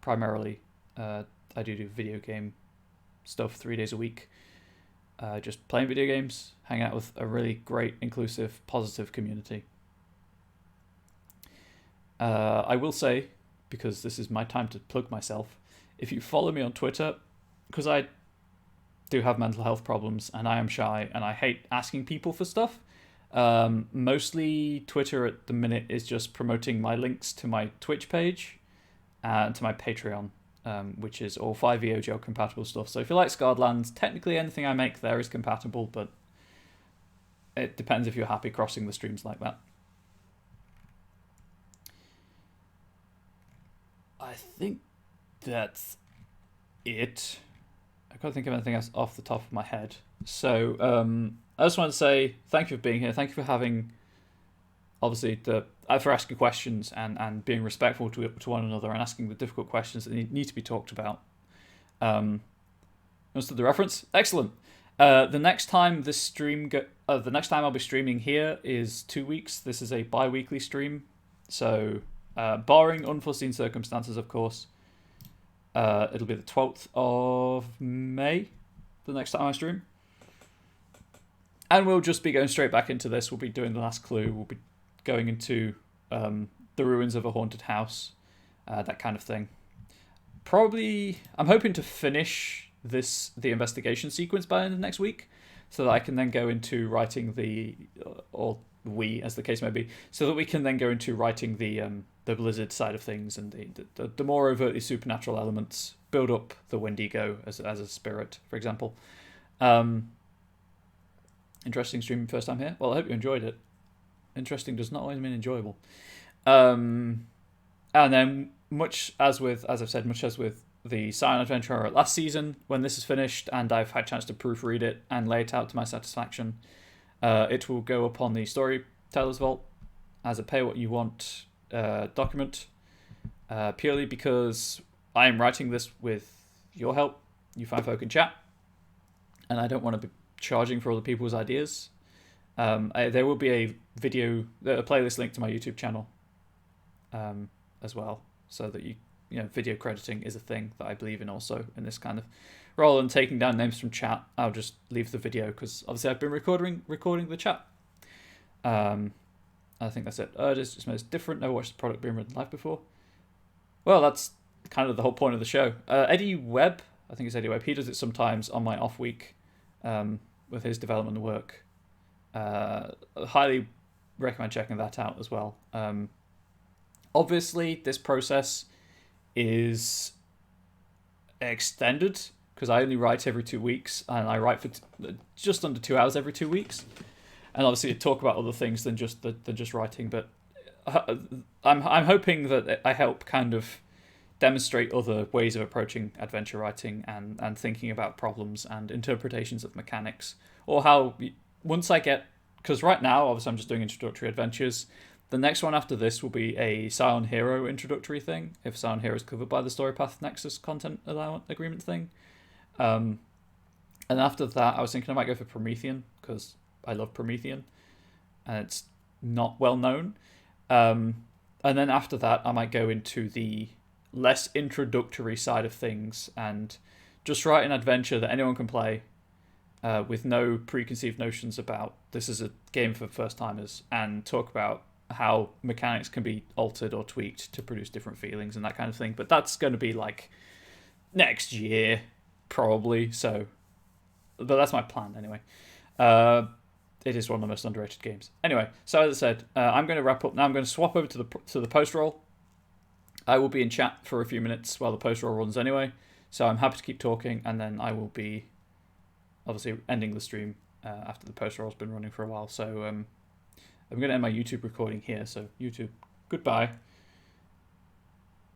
primarily I do video game stuff 3 days a week. Just playing video games, hang out with a really great, inclusive, positive community. I will say, because this is my time to plug myself, if you follow me on Twitter, because I do have mental health problems and I am shy and I hate asking people for stuff, mostly Twitter at the minute is just promoting my links to my Twitch page and to my Patreon, which is all 5e compatible stuff. So if you like Scarred Lands, technically anything I make there is compatible, but it depends if you're happy crossing the streams like that. I think that's it. I can't think of anything else off the top of my head. So I just want to say thank you for being here. Thank you for having, obviously, for asking questions and being respectful to one another and asking the difficult questions that need to be talked about. Understood the reference? Excellent. The next time the next time I'll be streaming here is 2 weeks. This is a bi-weekly stream, so barring unforeseen circumstances, of course. It'll be the 12th of May, the next time I stream. And we'll just be going straight back into this. We'll be doing the last clue. We'll be going into the ruins of a haunted house. that kind of thing. Probably, I'm hoping to finish the investigation sequence by the end of next week, so that I can then go into writing or we, as the case may be, so that we can then go into writing the Blizzard side of things and the more overtly supernatural elements, build up the Wendigo as a spirit, for example. Interesting stream, first time here. Well, I hope you enjoyed it. Interesting does not always mean enjoyable. And then, much as with the Silent Adventure last season, when this is finished and I've had a chance to proofread it and lay it out to my satisfaction, it will go up on the Storytellers Vault as a pay what you want document, purely because I am writing this with your help, you fine folk in chat, and I don't want to be charging for other people's ideas. There will be a playlist link to my YouTube channel as well, so that video crediting is a thing that I believe in also in this kind of. Rather than taking down names from chat, I'll just leave the video because obviously I've been recording the chat. I think that's it. It's most different. Never watched the product being written live before. Well, that's kind of the whole point of the show. Eddie Webb, I think it's Eddie Webb. He does it sometimes on my off week with his development work. Highly recommend checking that out as well. Obviously, this process is extended because I only write every 2 weeks, and I write for just under 2 hours every 2 weeks. And obviously, I talk about other things than just writing. But I'm hoping that I help kind of demonstrate other ways of approaching adventure writing and thinking about problems and interpretations of mechanics, or how once I get, because right now obviously I'm just doing introductory adventures. The next one after this will be a Silent Hero introductory thing, if Silent Hero is covered by the StoryPath Nexus content agreement thing. And after that, I was thinking I might go for Promethean, because I love Promethean, and it's not well known. And then after that, I might go into the less introductory side of things and just write an adventure that anyone can play with no preconceived notions about this is a game for first timers, and talk about how mechanics can be altered or tweaked to produce different feelings and that kind of thing. But that's going to be like next year, probably. But that's my plan anyway. It is one of the most underrated games. Anyway, so as I said, I'm going to wrap up now. I'm going to swap over to the post roll. I will be in chat for a few minutes while the post roll runs anyway. So I'm happy to keep talking, and then I will be obviously ending the stream after the post roll's been running for a while. So I'm going to end my YouTube recording here. So YouTube, goodbye.